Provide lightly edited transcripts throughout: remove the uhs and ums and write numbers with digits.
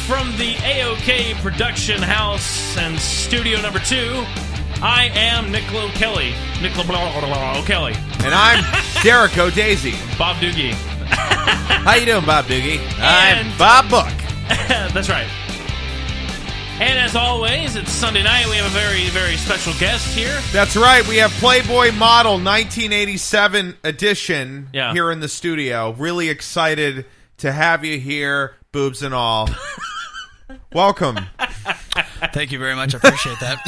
from the AOK production house and studio number 2, I am Nicola Kelly. Kelly. And I'm Derek O'Daisy. Bob Doogie. How you doing, Bob Doogie? I'm Bob Book. That's right. And as always, it's Sunday night. We have a very, very special guest here. That's right. We have Playboy Model 1987 edition here in the studio. Really excited to have you here, boobs and all. Welcome. Thank you very much. I appreciate that.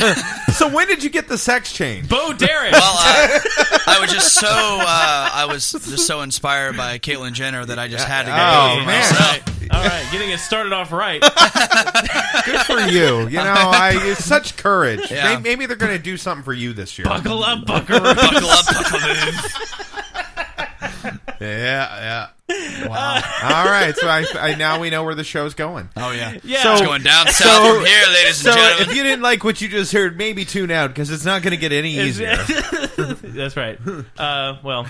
So when did you get the sex change? Bo Derek. Well, I was just so inspired by Caitlyn Jenner that I just had to get it myself. All right, getting it started off right. Good for you. You know, it's such courage. Yeah. Maybe they're going to do something for you this year. Buckle up, buckaroo. Buckle up, buckaroo. Yeah. Wow. All right, so I now we know where the show's going. Oh, yeah. So, it's going down south from here, ladies and gentlemen. If you didn't like what you just heard, maybe tune out, because it's not going to get any easier. That's right. Well,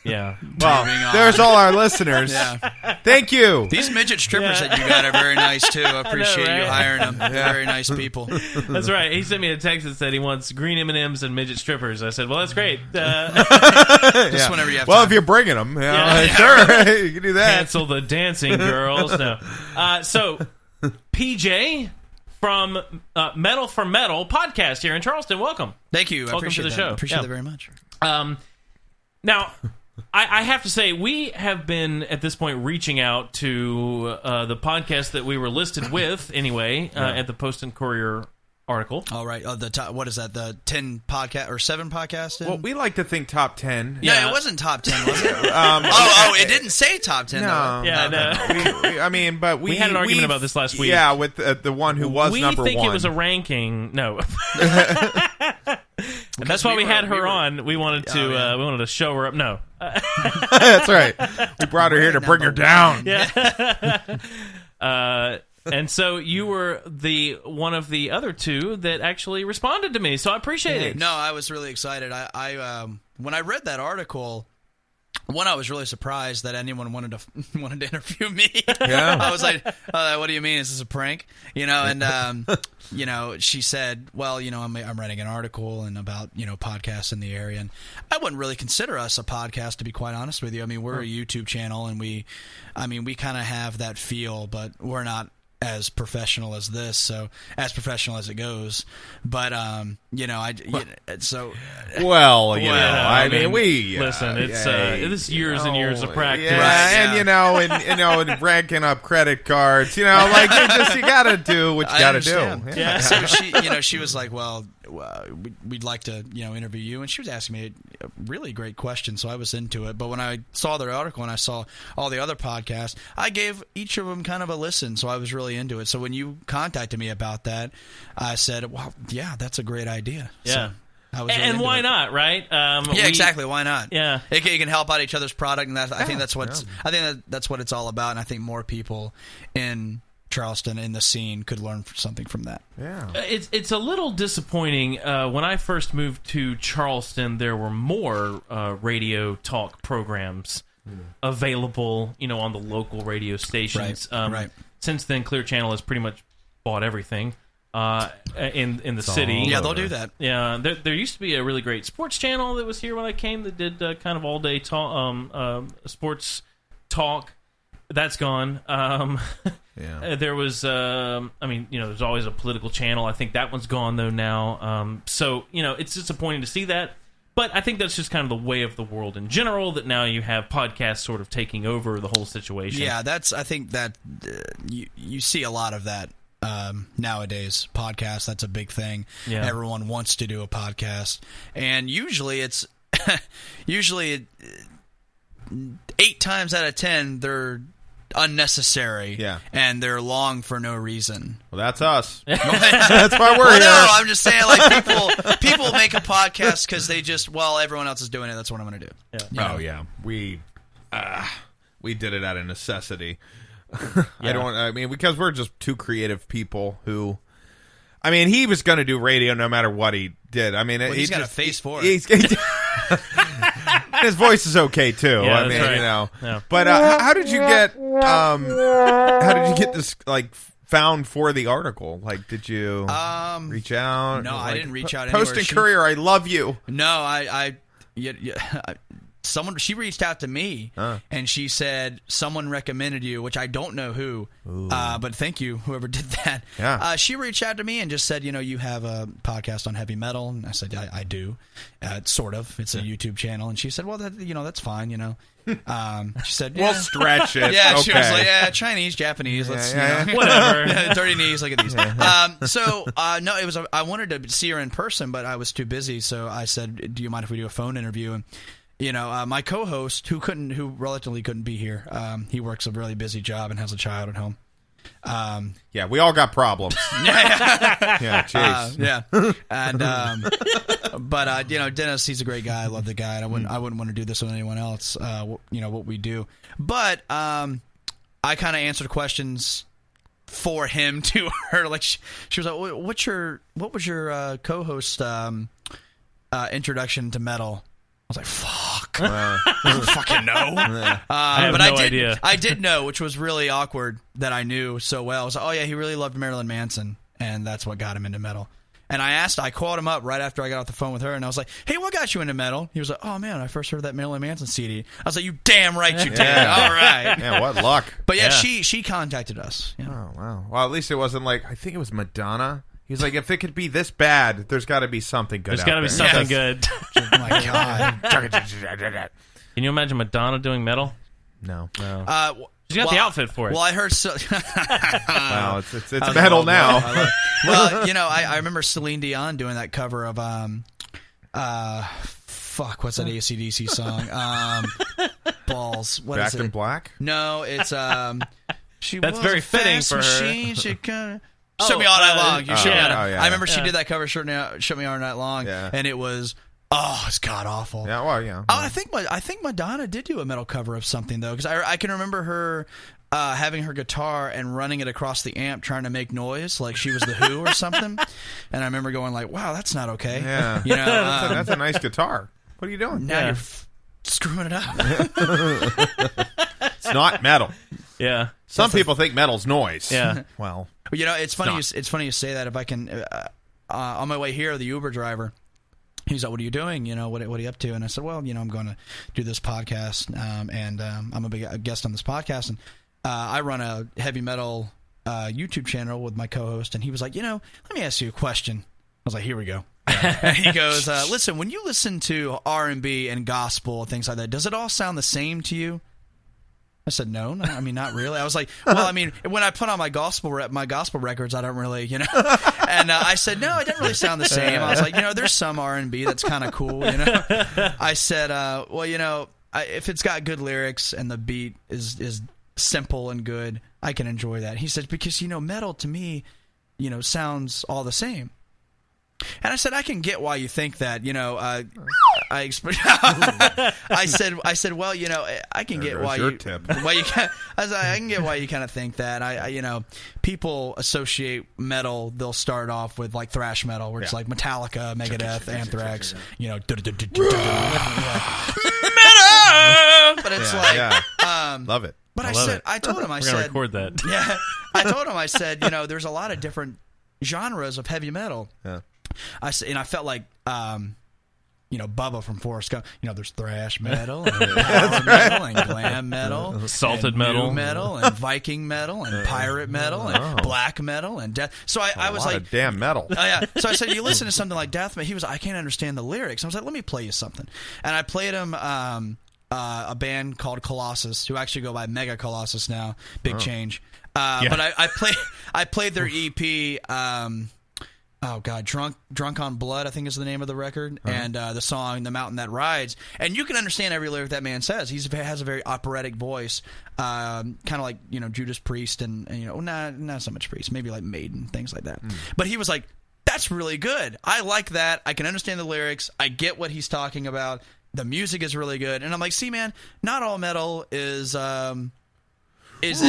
yeah. Well, there's all our listeners. Yeah. Thank you. These midget strippers that you got are very nice, too. I appreciate you hiring them. They're very nice people. That's right. He sent me a text that said he wants green M&Ms and midget strippers. I said, well, that's great. Just whenever you have time. If you're bringing them, sure, you can do that. Cancel the dancing girls. No. So, PJ from Metal for Metal podcast here in Charleston. Welcome. Thank you. I welcome appreciate to the that. show. I appreciate that very much. Now, I have to say, we have been, at this point, reaching out to the podcast that we were listed with, anyway, at the Post and Courier article. All right. What is that, the 10 podcast, or 7 podcast? Well, we like to think top 10. Yeah, it wasn't top 10, was it? It didn't say top 10, no. though. Yeah, no. But we had an argument about this last week. Yeah, with the one who was number 1. We think it was a ranking. No. And that's why we had her on. We wanted to show her up. No. That's right. We brought her here to bring her down. Yeah. And so you were one of the other two that actually responded to me, so I appreciate it. No, I was really excited. I when I read that article, I was really surprised that anyone wanted to interview me. Yeah. I was like, what do you mean? Is this a prank? And she said, well, I'm writing an article and about, podcasts in the area, and I wouldn't really consider us a podcast, to be quite honest with you. I mean, we're a YouTube channel, and we kind of have that feel, but we're not as professional as this, so as professional as it goes. But listen, it's years and years of practice. And racking up credit cards, you gotta do what you gotta do. Yeah. So she was like, well, we'd like to interview you, and she was asking me a really great question, so I was into it. But when I saw their article and I saw all the other podcasts, I gave each of them kind of a listen, so I was really into it. So when you contacted me about that, I said, well, yeah, that's a great idea. Yeah. So really and why not, right? Exactly. Why not? Yeah, it can help out each other's product, and I think that's what it's all about. And I think more people in Charleston in the scene could learn something from that. Yeah, it's a little disappointing. When I first moved to Charleston, there were more radio talk programs available, on the local radio stations. Right. Since then, Clear Channel has pretty much bought everything in the city. Yeah, they'll do that. Yeah, there used to be a really great sports channel that was here when I came that did kind of all day sports talk. That's gone. Yeah. There was, there's always a political channel. I think that one's gone, though, now. So, it's disappointing to see that. But I think that's just kind of the way of the world in general, that now you have podcasts sort of taking over the whole situation. Yeah, I think that you see a lot of that nowadays. Podcasts, that's a big thing. Yeah. Everyone wants to do a podcast. And usually 8 times out of 10, they're unnecessary, and they're long for no reason. Well, that's us. That's why we're here. No, I'm just saying, like, people make a podcast because they just, everyone else is doing it, that's what I'm going to do. Yeah. Yeah, we did it out of necessity. Because we're just two creative people who, he was going to do radio no matter what he did. He's got a face for it. His voice is okay too. Yeah, I mean, right. you know. Yeah. But how did you get? How did you get this found for the article? Like, did you reach out? No, I didn't reach out. Post and Courier, I love you. No, she reached out to me and she said someone recommended you, which I don't know who, but thank you whoever did that. Yeah. She reached out to me and just said, you have a podcast on heavy metal, and I said I do, sort of. It's a YouTube channel, and she said, well, that's fine, She said, we'll stretch it. Yeah, okay. she was like, Chinese, Japanese, let's whatever. dirty knees, look at these. So no, it was. I wanted to see her in person, but I was too busy. So I said, do you mind if we do a phone interview? And my co-host, who relatively couldn't be here, he works a really busy job and has a child at home. Yeah, we all got problems. Yeah, jeez. Yeah, and but Dennis, he's a great guy. I love the guy. And I wouldn't want to do this with anyone else. What we do, but I kind of answered questions for him to her. Like she was like, what was your co-host introduction to metal? I was like, fuck. I don't fucking know. I have no idea. I did know, which was really awkward that I knew so well. I was like, oh, yeah, he really loved Marilyn Manson, and that's what got him into metal. And I called him up right after I got off the phone with her, and I was like, hey, what got you into metal? He was like, oh, man, I first heard that Marilyn Manson CD. I was like, you damn right you did. All right. Yeah, what luck. But, yeah, she contacted us. Yeah. Oh, wow. Well, at least it wasn't I think it was Madonna. He's like, if it could be this bad, there's got to be something good. There's got to be something good. Oh my God. Can you imagine Madonna doing metal? No. She's got the outfit for it. Well, I heard Wow, it's metal now. Well, I remember Celine Dion doing that cover of what's that AC/DC song? Balls. What Back is it? in Black? No, it's she. That's was very a fitting fast for her. machine. She Shut Me All Night Long. You shut me all. Yeah. I remember she did that cover, Shut Me All Night Long, and it was it's god awful. Yeah, well, yeah. I think Madonna did do a metal cover of something though, because I can remember her having her guitar and running it across the amp trying to make noise like she was the Who or something, and I remember going like, wow, that's not okay. Yeah, that's a nice guitar. What are you doing? Now you're screwing it up. It's not metal. Yeah. Some people think metal's noise. Yeah. Well, it's funny. It's funny you say that. If I can, on my way here, the Uber driver, he's like, "What are you doing? What are you up to?" And I said, "Well, I'm going to do this podcast, and I'm a guest on this podcast, and I run a heavy metal YouTube channel with my co-host." And he was like, "Let me ask you a question." I was like, "Here we go." And he goes, "Listen, when you listen to R&B and gospel and things like that, does it all sound the same to you?" I said, no, I mean, not really. I was like, well, I mean, when I put on my gospel records, I don't really, And I said, no, it didn't really sound the same. I was like, there's some R&B that's kind of cool, I said, well, if it's got good lyrics and the beat is simple and good, I can enjoy that. He said, because, metal to me, sounds all the same. And I said, I can get why you think that, I said, well, I can get why you I can get why you kind of think that. I people associate metal, they'll start off with like thrash metal, where it's like Metallica, Megadeth, Anthrax, metal. But it's love it. But I told him, We're gonna record that. Yeah, I told him, I said, there's a lot of different genres of heavy metal. Yeah. I felt like, Bubba from Forrest Gump. There's thrash metal and power metal and glam metal, salted and metal, new metal and Viking metal and pirate metal and black metal and death. So I was like, damn metal. Oh yeah. So I said, you listen to something like death metal. He was like, I can't understand the lyrics. I was like, let me play you something. And I played him a band called Colossus, who actually go by Mega Colossus now. Big change. But I played their EP. Oh God, Drunk on Blood, I think is the name of the record, and the song "The Mountain That Rides." And you can understand every lyric that man says. He has a very operatic voice, kind of like Judas Priest and not so much Priest, maybe like Maiden, things like that. But he was like, "That's really good. I like that. I can understand the lyrics. I get what he's talking about. The music is really good." And I'm like, "See, man, not all metal is the same." Yeah, I was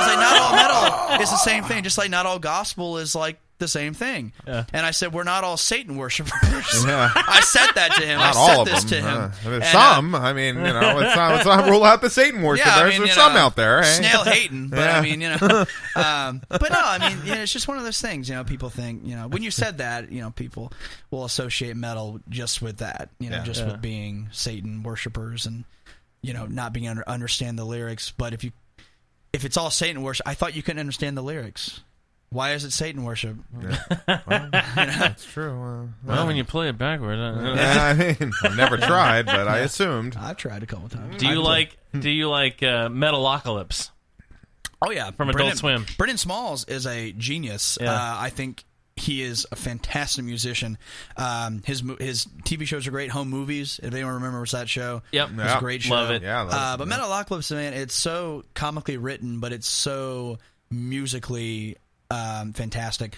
like, "Not all metal is the same thing. Just like not all gospel is like." the same thing. Yeah. And I said, we're not all Satan worshipers. Yeah. I said that to him. Not I all said of this them. to him. There's And, some. I mean, let's not rule out the Satan worshippers. Yeah, I mean, There's some out there. Hey? Snail hating, but Yeah. I mean, but no, I mean, it's just one of those things. People think, when you said that, people will associate metal just with that, just with being Satan worshipers and not being able to understand the lyrics. But if it's all Satan worship, I thought you couldn't understand the lyrics. Why is it Satan worship? Yeah. Well, that's true. Well, when you play it backwards, I mean, I've never tried, but I assumed. I've tried a couple times. Do you like Metalocalypse? Oh yeah, from Adult Swim. Brendan Smalls is a genius. Yeah. I think he is a fantastic musician. His TV shows are great. Home Movies, if anyone remembers that show. Yep. It's a great show. Love it. Yeah, but Metalocalypse, man, it's so comically written, but it's so musically fantastic.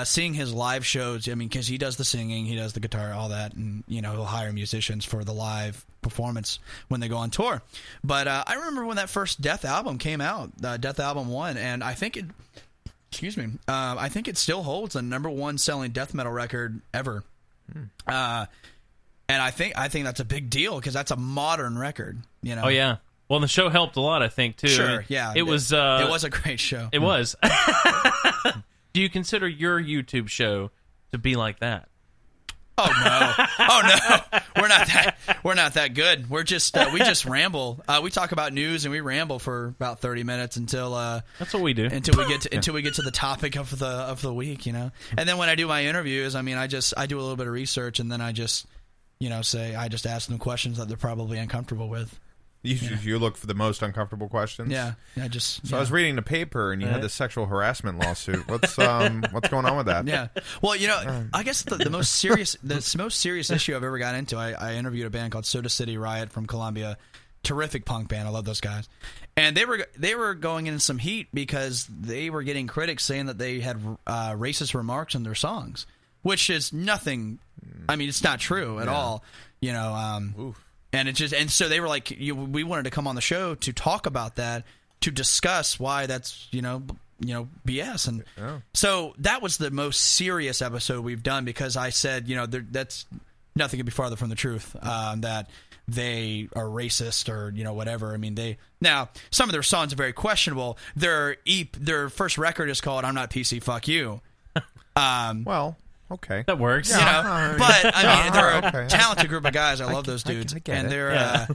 Seeing his live shows, because he does the singing, he does the guitar, all that, and he'll hire musicians for the live performance when they go on tour. But I remember when that first Death album came out, Death Album 1, and I think it I think it still holds the #1 selling death metal record ever. And I think that's a big deal because that's a modern record. Oh yeah. Well, the show helped a lot, I think, too. Sure, I mean, yeah. It was a great show. It was. Do you consider your YouTube show to be like that? Oh no! We're not that good. We're just we just ramble. We talk about news and we ramble for about 30 minutes until that's what we do until we get to the topic of the week, And then when I do my interviews, I do a little bit of research and then I just ask them questions that they're probably uncomfortable with. You look for the most uncomfortable questions. Yeah. I was reading the paper, and you had the sexual harassment lawsuit. What's going on with that? Yeah. Well, I guess the most serious issue I've ever got into. I interviewed a band called Soda City Riot from Colombia. Terrific punk band. I love those guys. And they were going in some heat because they were getting critics saying that they had racist remarks in their songs, which is nothing. I mean, it's not true at all. Oof. And so they were like, we wanted to come on the show to talk about that, to discuss why that's BS, and so that was the most serious episode we've done because I said that's nothing could be farther from the truth, that they are racist or whatever. I mean, now some of their songs are very questionable. Their first record is called "I'm Not PC, Fuck You." Well. Okay, that works. But I mean, they're a talented group of guys. I love those dudes, and they're all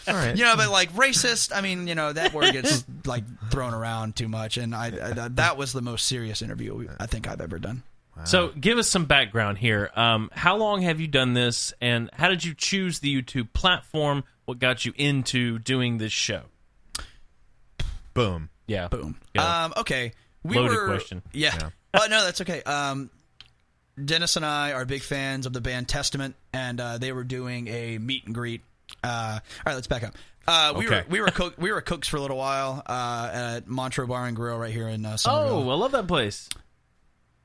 right. But like racist. I mean, that word gets like thrown around too much, and I that was the most serious interview I think I've ever done. Wow. So, give us some background here. How long have you done this, and how did you choose the YouTube platform? What got you into doing this show? Boom. Yeah. Boom. Yeah. Okay. Loaded question. Yeah. Oh, no, that's okay. Dennis and I are big fans of the band Testament, and they were doing a meet and greet. All right, let's back up. We were cooks for a little while at Montreux Bar and Grill right here in Somerville. Oh, I love that place.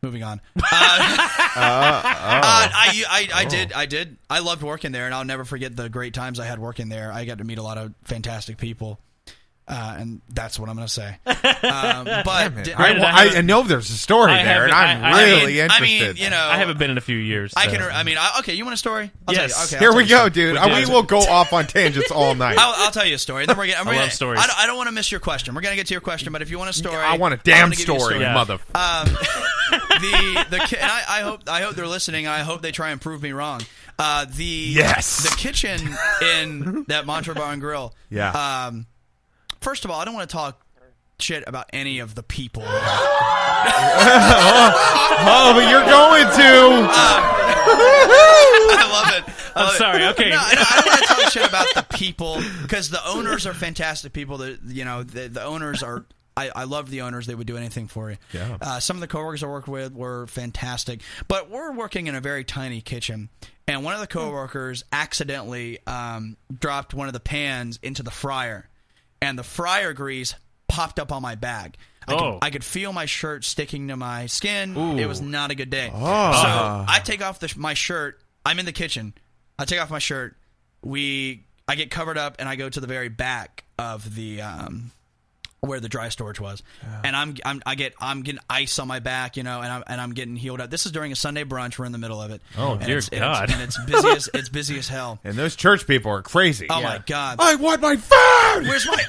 Moving on. I did. I loved working there, and I'll never forget the great times I had working there. I got to meet a lot of fantastic people. And that's what I'm going to say. I know there's a story there, and I'm really interested. I haven't been in a few years. So. Okay, you want a story? Yes. Here we go, dude. We will go off on tangents all night. I'll tell you a story. Then I love stories. I don't want to miss your question. We're going to get to your question, but if you want a story, I want a damn story, mother. I hope they're listening. I hope they try and prove me wrong. The kitchen in that Montreux Bar and Grill. Yeah. First of all, I don't want to talk shit about any of the people. But you're going to. I love it. I'm sorry. Okay. No, I don't want to talk shit about the people because the owners are fantastic people. The owners are. I love the owners. They would do anything for you. Yeah. Some of the coworkers I worked with were fantastic, but we're working in a very tiny kitchen, and one of the coworkers accidentally dropped one of the pans into the fryer. And the fryer grease popped up on my bag. I could feel my shirt sticking to my skin. Ooh. It was not a good day. So I take off my shirt. I'm in the kitchen. I take off my shirt. I get covered up, and I go to the very back of the where the dry storage was, and I'm getting ice on my back, and I'm getting healed up. This is during a Sunday brunch. We're in the middle of it. Oh, dear God! And it's busy as hell. And those church people are crazy. Oh my God! I want my food. Where's my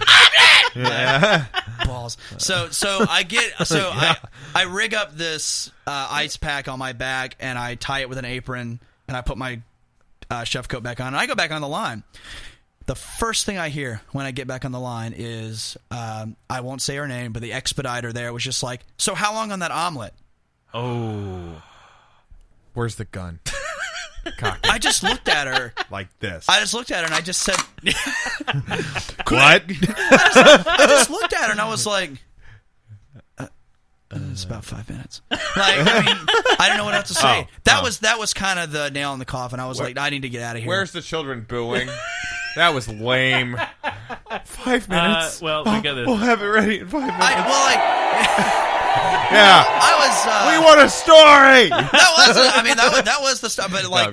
balls? So I rig up this ice pack on my back, and I tie it with an apron, and I put my chef coat back on, and I go back on the line. The first thing I hear when I get back on the line is, I won't say her name, but the expediter there was just like, so how long on that omelet? Oh. Where's the gun? I just looked at her. Like this. I just looked at her and I just said... What? I just looked at her and I was like... it's about 5 minutes. I don't know what else to say. That was kind of the nail in the coffin. I was like, I need to get out of here. Where's the children booing? That was lame. 5 minutes. Well, we got this. We'll have it ready in 5 minutes. Yeah, we want a story. That was the stuff. But what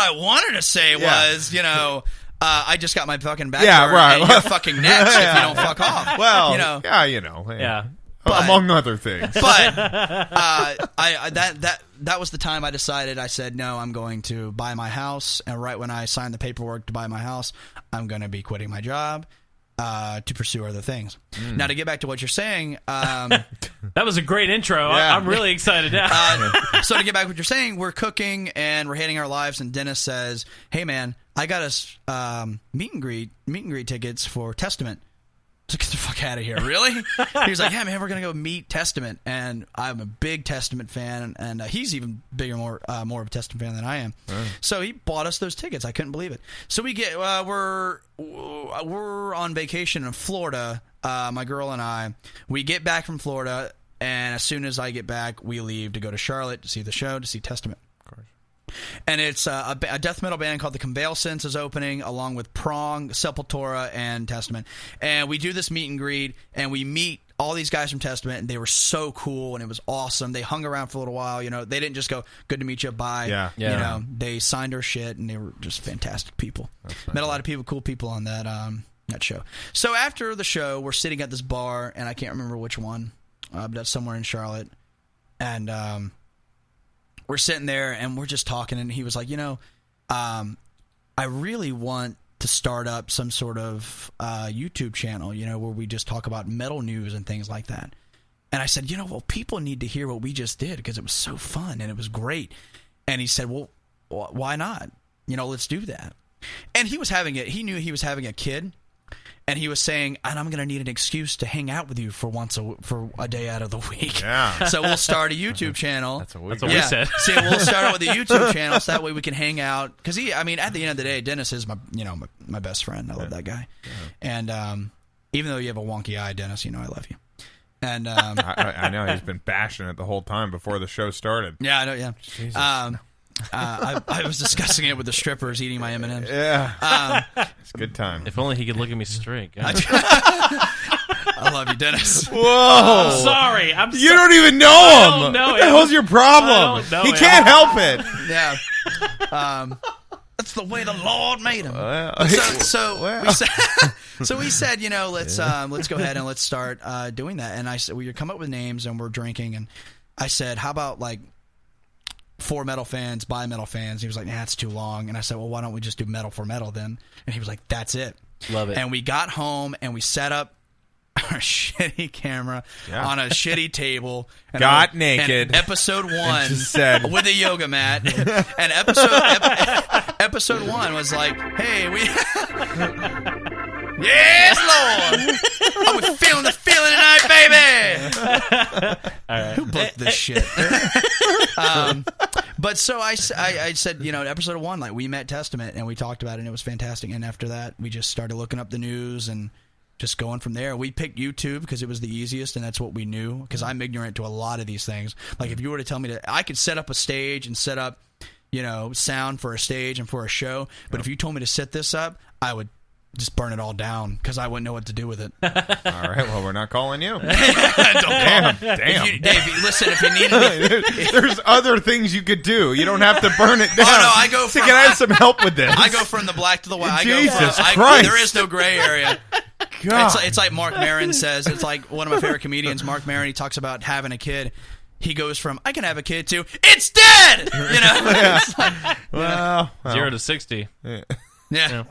I wanted to say was, I just got my fucking back. Yeah, right. And you're fucking next if you don't fuck off. Well, yeah. But, among other things. But that was the time I decided. I said, no, I'm going to buy my house. And right when I signed the paperwork to buy my house, I'm going to be quitting my job to pursue other things. Now, to get back to what you're saying. That was a great intro. Yeah. I'm really excited now. So to get back to what you're saying, we're cooking and we're hating our lives. And Dennis says, hey, man, I got us meet and greet tickets for Testament. So get the fuck out of here. Really? He was like, yeah, man, we're going to go meet Testament. And I'm a big Testament fan. And he's even bigger, more of a Testament fan than I am. Right. So he bought us those tickets. I couldn't believe it. So we get, we're on vacation in Florida, my girl and I. We get back from Florida. And as soon as I get back, we leave to go to Charlotte to see the show, to see Testament. And it's a death metal band called the Convalescence is opening, along with Prong, Sepultura, and Testament. And we do this meet and greet, and we meet all these guys from Testament, and they were so cool, and it was awesome. They hung around for a little while. They didn't just go, good to meet you, bye. Yeah. They signed our shit, and they were just fantastic people. Met a lot of cool people on that show. So after the show, we're sitting at this bar, and I can't remember which one, but that's somewhere in Charlotte. And we're sitting there and we're just talking, and he was like, I really want to start up some sort of YouTube channel, where we just talk about metal news and things like that. And I said, well, people need to hear what we just did because it was so fun and it was great. And he said, well, why not? Let's do that. And he knew he was having a kid. And he was saying, and I'm going to need an excuse to hang out with you for a day out of the week. Yeah. So we'll start a YouTube channel. That's what we said. So we'll start out with a YouTube channel so that way we can hang out. Because at the end of the day, Dennis is my best friend. I love that guy. Yeah. And even though you have a wonky eye, Dennis, I love you. And I know he's been bashing it the whole time before the show started. Yeah, I know. Yeah. Jesus. I was discussing it with the strippers eating my M&Ms. Yeah. It's a good time. If only he could look at me straight. I love you, Dennis. Whoa. I'm sorry. You don't even know him. What the hell's your problem? He can't help it. Yeah. That's the way the Lord made him. So we said, let's go ahead and let's start doing that. And I said, we come up with names and we're drinking. And I said, how about for metal fans, by metal fans? He was like, nah, it's too long. And I said, well, why don't we just do metal for metal then? And he was like, that's it. Love it. And we got home and we set up our shitty camera on a shitty table. And got naked. And episode 1 said, with a yoga mat. And episode 1 was like, hey, we... Yes, Lord! Oh, we're feeling the feeling tonight, baby! All right. Who booked this shit? But so I said, episode 1, we met Testament and we talked about it and it was fantastic. And after that, we just started looking up the news and just going from there. We picked YouTube because it was the easiest and that's what we knew, because I'm ignorant to a lot of these things. Like if you were to tell me I could set up a stage and set up, sound for a stage and for a show. But if you told me to set this up, I would just burn it all down because I wouldn't know what to do with it. All right, well, we're not calling you. Damn. Dave, listen, if you need there's other things you could do. You don't have to burn it down. Oh, no, I go from... Can I have some help with this? I go from the black to the white. Jesus Christ. There is no gray area. God. It's like Mark Maron says. It's like one of my favorite comedians, Mark Maron. He talks about having a kid. He goes from I can have a kid to it's dead. You know. Yeah. It's like, well, 0 to 60. yeah. Yeah.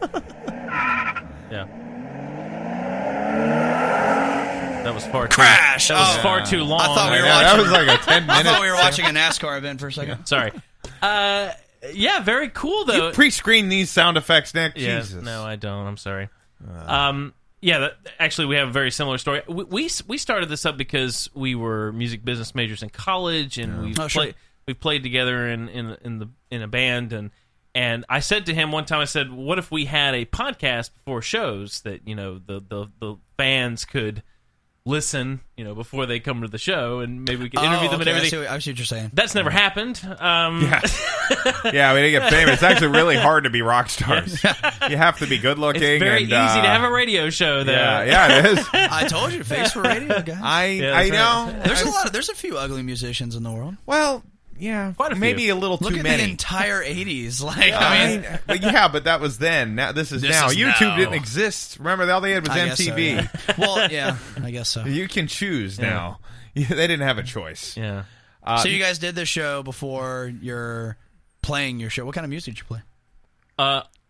That was far too Crash. That was far too long. I thought we were that watching. was like a 10 minutes. I thought we were watching a NASCAR event for a second. Sorry. Yeah, very cool though. You pre-screen these sound effects, Nick. Yeah, Jesus. no, I don't. I'm sorry. Actually, we have a very similar story. We started this up because we were music business majors in college, and we played together in a band, and I said to him one time, I said, "What if we had a podcast before shows that the fans could listen, before they come to the show, and maybe we could interview them and everything." I see what you're saying. That's never happened. Yeah, we didn't get famous. It's actually really hard to be rock stars. You have to be good looking. It's very easy to have a radio show, though. Yeah, it is. I told you, face for radio, guys. I know. There's a few ugly musicians in the world. Well, yeah, quite a few. maybe a little Look too at many. the entire 80s. Like, but that was then. Now this is now. is YouTube now. didn't exist. Remember, all they had was I guess MTV. so, yeah. Well, yeah, I guess so. You can choose now. They didn't have a choice. Yeah. So you guys did this show before you're playing your show. What kind of music did you play?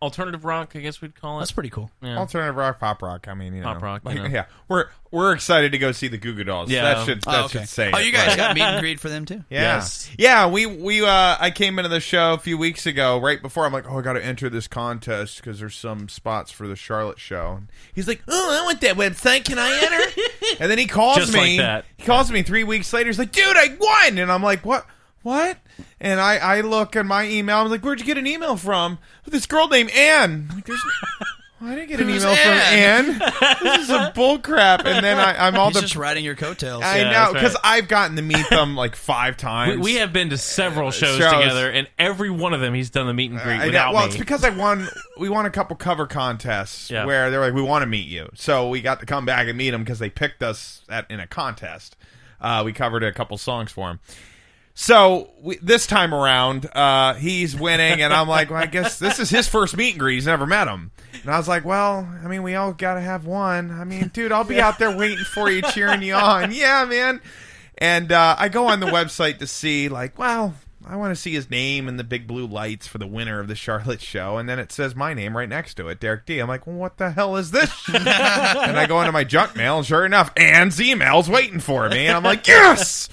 Alternative rock, I guess we'd call it. That's pretty cool. Yeah. Alternative rock, pop rock. I mean, Pop rock, Yeah, we're excited to go see the Goo Goo Dolls. Yeah. That should say. Oh, it, you guys right? got meet and greet for them too? Yeah. Yes. Yeah, we I came into the show a few weeks ago, right before. I'm like, I got to enter this contest because there's some spots for the Charlotte show. And he's like, I want that website. Can I enter? And then he calls Just me. like that. He calls me 3 weeks later. He's like, dude, I won. And I'm like, what? And I look at my email. I'm like, where'd you get an email from? This girl named Ann. I'm like, I didn't get an email from Ann. This is a bull crap. And then I'm all He's just riding your coattails. I Yeah, know, that's because right. I've gotten to meet them like 5 times. We have been to several shows together, and every one of them he's done the meet and greet without well, me. it's because we won a couple cover contests where they're like, we want to meet you. So we got to come back and meet them because they picked us in a contest. We covered a couple songs for him. So this time around, he's winning, and I'm like, well, I guess this is his first meet and greet. He's never met him. And I was like, well, I mean, we all got to have one. I mean, dude, I'll be out there waiting for you, cheering you on. Yeah, man. And I go on the website to see, like, well, I want to see his name and the big blue lights for the winner of the Charlotte show. And then it says my name right next to it, Derek D. I'm like, well, what the hell is this? And I go into my junk mail, and sure enough, Ann's email's waiting for me. And I'm like, yes!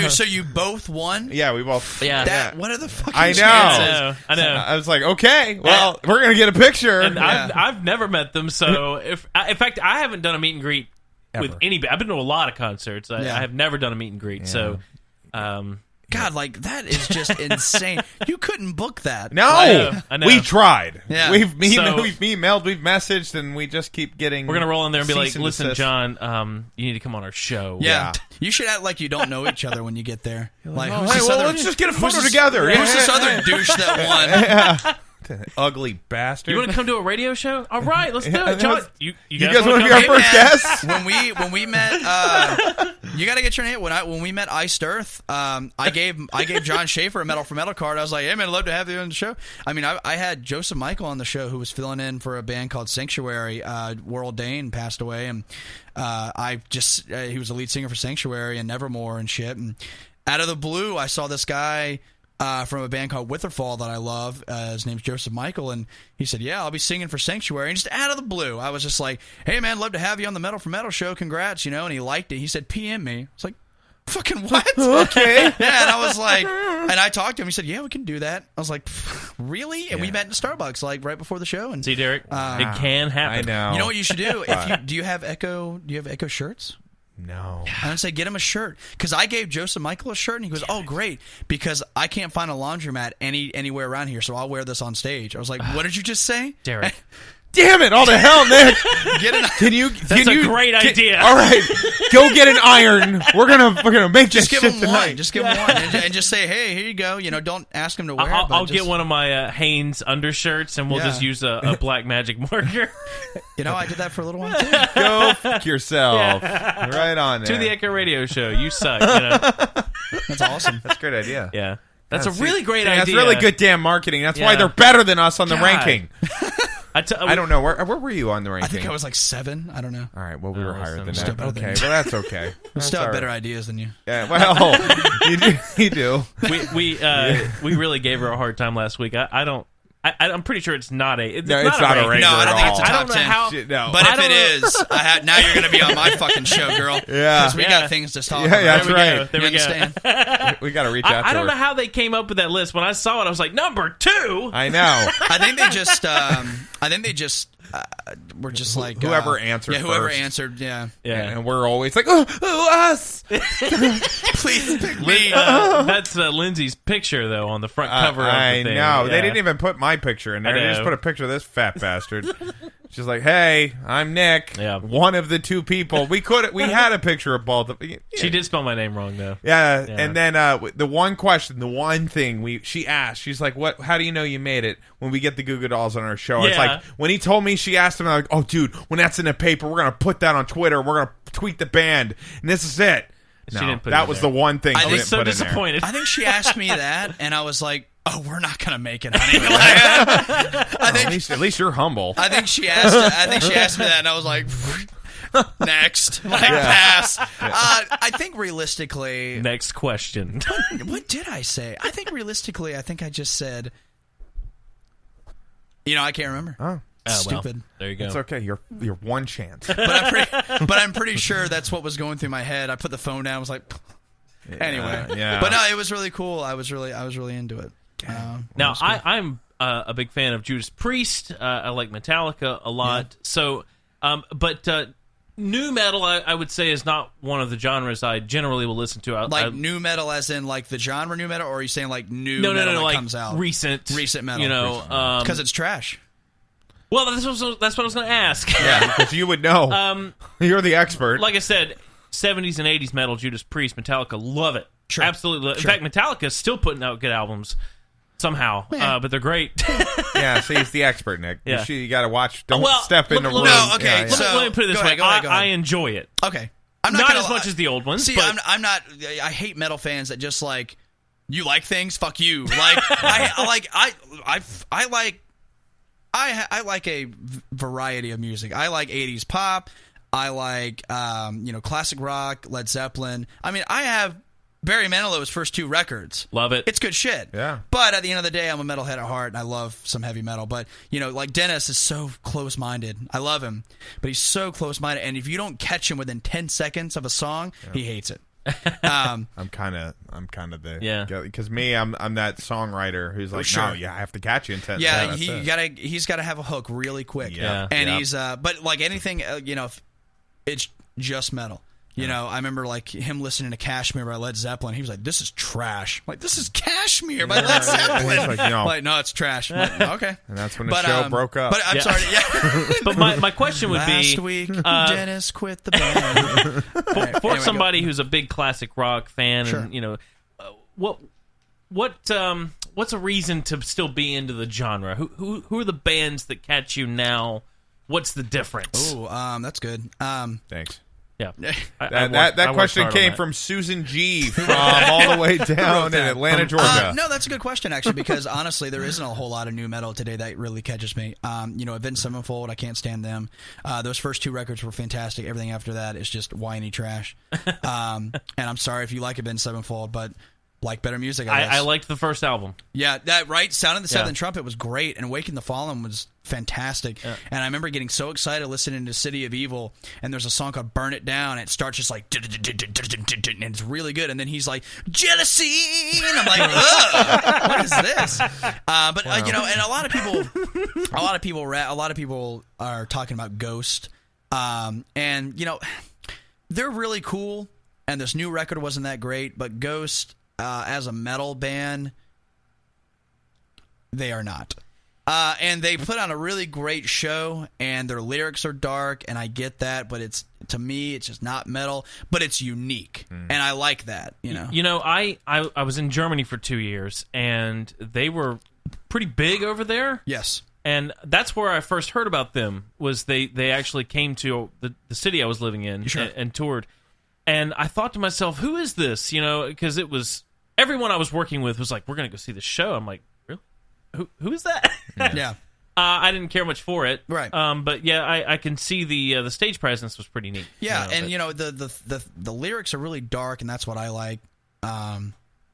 So you both won? Yeah, we both. Yeah. What are the fucking I know. chances? I know. I was like, okay, well, we're going to get a picture. And I've never met them, so in fact, I haven't done a meet and greet with anybody. I've been to a lot of concerts. I have never done a meet and greet, so... God, like, that is just insane. You couldn't book that. No, I know. we tried. Yeah. We've emailed, we've messaged, and we just keep getting. We're gonna roll in there and be like, cease and "Listen, desist. John, you need to come on our show." Yeah. You should act like you don't know each other when you get there. Like, Hey, well, let's just get a photo together. Who's this other douche that won? Ugly bastard. You want to come to a radio show? All right, let's do it, John. You guys want to be come? our first guest? When we met, you got to get your name. When we met Iced Earth, I gave John Schaefer a Metal for Metal card. I was like, hey man, I'd love to have you on the show. I mean, I had Joseph Michael on the show, who was filling in for a band called Sanctuary. Worrell Dane passed away, and he was the lead singer for Sanctuary and Nevermore and shit. And out of the blue, I saw this guy from a band called Witherfall that I love. His name's Joseph Michael, and he said, yeah, I'll be singing for Sanctuary. And just out of the blue, I was just like, hey man, love to have you on the Metal for Metal show, congrats, and he liked it. He said, PM me. I was like, fucking what? Okay. Yeah, and I was like, and I talked to him, he said, yeah, we can do that. I was like, really? And we met in Starbucks like right before the show. And See, Derek, it can happen. I know. you know what you should do? Do you have Echo shirts? No. I would say get him a shirt, because I gave Joseph Michael a shirt and he goes, oh great, because I can't find a laundromat anywhere around here, so I'll wear this on stage. I was like, what did you just say? Derek. Damn it! All the hell, Nick. That's a great idea. All right, go get an iron. We're gonna make just this give shit him tonight. one. Just give him one, and just say, hey, here you go. Don't ask him to wear it. I'll get one of my Hanes undershirts, and we'll just use a black magic marker. I did that for a little while too. Go fuck yourself. Right on there. To the Echo Radio Show. You suck. That's awesome. That's a great idea. Yeah. That's a really great idea. That's really good damn marketing. That's why they're better than us on the ranking. I don't know. Where were you on the ranking? I think I was like 7. I don't know. All right. Well, we were higher than Still that. better Okay. than Well, that's okay. Still have better ideas than you. Yeah. Well, you do. We really gave her a hard time last week. I'm pretty sure it's not a. It's not not a regular. No, I don't think at it's a all. top I don't know 10. how. No. But if it is, now you're going to be on my fucking show, girl. Yeah. Because we got things to talk Yeah, about. that's There we right. go. There You we go. understand? We got to reach out to I don't her. know how they came up with that list. When I saw it, I was like, number 2. I know. I think they just were just like Whoever answered whoever first. answered, yeah. And we're always like, us. Please pick me. That's Lindsay's picture, though, on the front cover of the I thing. know. They Yeah. didn't even put my picture in there. I They just know. put a picture of this fat bastard. She's like, "Hey, I'm Nick. Yeah. One of the 2 people. We had a picture of both of them. She did spell my name wrong, though. Yeah, Yeah. and then the one question, the one thing she asked, she's like, "What? How do you know you made it?" When we get the Goo Goo Dolls on our show, it's Yeah. like when he told me, she asked him, I'm like, "Oh, dude, when that's in the paper, we're gonna put that on Twitter. We're gonna tweet the band, and this is it." She No, didn't put it that in was there. the one thing I she was didn't So put in there. disappointed. I think she asked me that, and I was like, "Oh, we're not gonna make it, honey." I think At least you're humble. I think she asked me that, and I was like, "Next, pass." I think realistically, Next question. what did I say? I think realistically, I just said, I can't remember. Oh. Stupid. Well, there you go. It's okay. You're one chance. But I'm pretty sure that's what was going through my head. I put the phone down. I was like, anyway. Yeah. But no, it was really cool. I was really into it. Now, I'm a big fan of Judas Priest. I like Metallica a lot. So, but nu metal, I would say, is not one of the genres I generally will listen to. Nu metal, as in like the genre nu metal, or are you saying like new no, metal that like comes out? recent metal. You know, because it's trash. well, that's what I was going to ask. Yeah, because you would know. You're the expert. Like I said, 70s and 80s metal, Judas Priest, Metallica, love it. Sure. Absolutely. In Sure. fact, Metallica is still putting out good albums somehow, but they're great. Yeah, see, he's the expert, Nick. Yeah. You got to watch. Don't Well, step in the room. No, okay, Yeah, yeah. so- let me put it this go way. ahead, go ahead, go ahead. I enjoy it. Okay, I'm Not gonna as much as the old ones. See, but I'm not. I hate metal fans that just like, you like things. Fuck you. Like I like a variety of music. I like 80s pop. I like classic rock, Led Zeppelin. I mean, I have Barry Manilow's first 2 records. Love it. It's good shit. Yeah. But at the end of the day, I'm a metalhead at heart, and I love some heavy metal. But, like Dennis is so close-minded. I love him, but he's so close-minded. And if you don't catch him within 10 seconds of a song, he hates it. I'm kind of the because I'm that songwriter who's like, Sure. no, I have to catch you in 10 Yeah, seconds. he's got to have a hook really quick. Yeah. And Yep. he's but like anything, if it's just metal. I remember like him listening to Kashmir by Led Zeppelin. He was like, "This is trash." I'm like, "This is Kashmir by Led Zeppelin." He's like, no. Like, no, it's trash. I'm like, okay. And that's when the show broke up. But I'm Yeah. sorry. Yeah. But my question would Last be, week, Dennis quit the band. for Anyway, somebody who's a big classic rock fan, Sure. and what's a reason to still be into the genre? Who are the bands that catch you now? What's the difference? Oh, that's good. Thanks. Yeah, That question came from Susan G from all the way down in Atlanta, Georgia. No, that's a good question, actually, because honestly, there isn't a whole lot of new metal today that really catches me. Avenged Sevenfold, I can't stand them. Those first 2 records were fantastic. Everything after that is just whiny trash. And I'm sorry if you like Avenged Sevenfold, but like better music, I guess. I liked the first album. Yeah, that right. Sound of the Seventh Yeah. Trumpet was great, and Awaken the Fallen was fantastic. Yeah. And I remember getting so excited listening to City of Evil, and there's a song called Burn It Down, and it starts just like, and it's really good. And then he's like, jealousy, and I'm like, ugh, what is this? But and a lot of people are talking about Ghost, and they're really cool. And this new record wasn't that great, but Ghost. As a metal band, they are not. And they put on a really great show, and their lyrics are dark, and I get that, but to me, it's just not metal, but it's unique, and I like that, I was in Germany for 2 years, and they were pretty big over there. Yes. And that's where I first heard about them, was they actually came to the city I was living in. Sure. and toured. And I thought to myself, who is this? Because it was... Everyone I was working with was like, we're going to go see the show. I'm like, really? Who is that? Yeah. I didn't care much for it, right? But yeah, I can see the stage presence was pretty neat. Yeah, the lyrics are really dark, and that's what I like.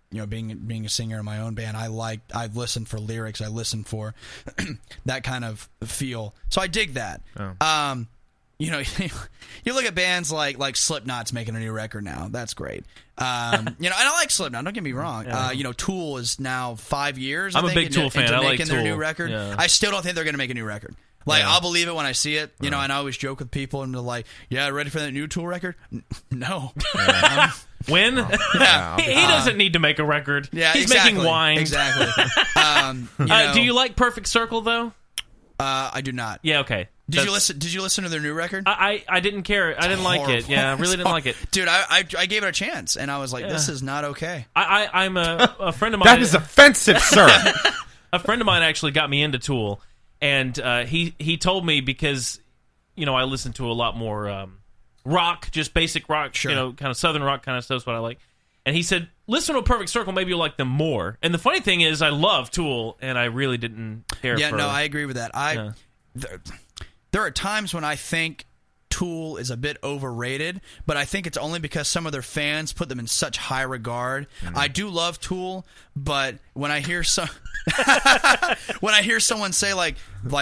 Being a singer in my own band, I've listened for lyrics. I listen for that kind of feel. So I dig that. Oh. You look at bands like Slipknot's making a new record now. That's great. And I like Slipknot. Don't get me wrong. Yeah. Tool is now 5 years. I'm a big Tool fan. I like Tool. Their new record. Yeah. I still don't think they're going to make a new record. I'll believe it when I see it, and I always joke with people, and they're like, "Yeah, ready for that new Tool record?" No. When? He doesn't need to make a record. Yeah, he's making wine. Exactly. Do you like Perfect Circle though? I do not. Yeah. Okay. Did you listen to their new record? I didn't care. I didn't like it. Yeah, I really didn't like it. Dude, I gave it a chance, and I was like, this is not okay. I'm a friend of mine. That is offensive, sir. A friend of mine actually got me into Tool, and he told me because I listen to a lot more rock, just basic rock, sure. Kind of southern rock kind of stuff's what I like. And he said, listen to a Perfect Circle, maybe you'll like them more. And the funny thing is, I love Tool, and I really didn't care. Yeah, no, I agree with that. There are times when I think Tool is a bit overrated, but I think it's only because some of their fans put them in such high regard. Mm-hmm. I do love Tool, but when I hear someone say like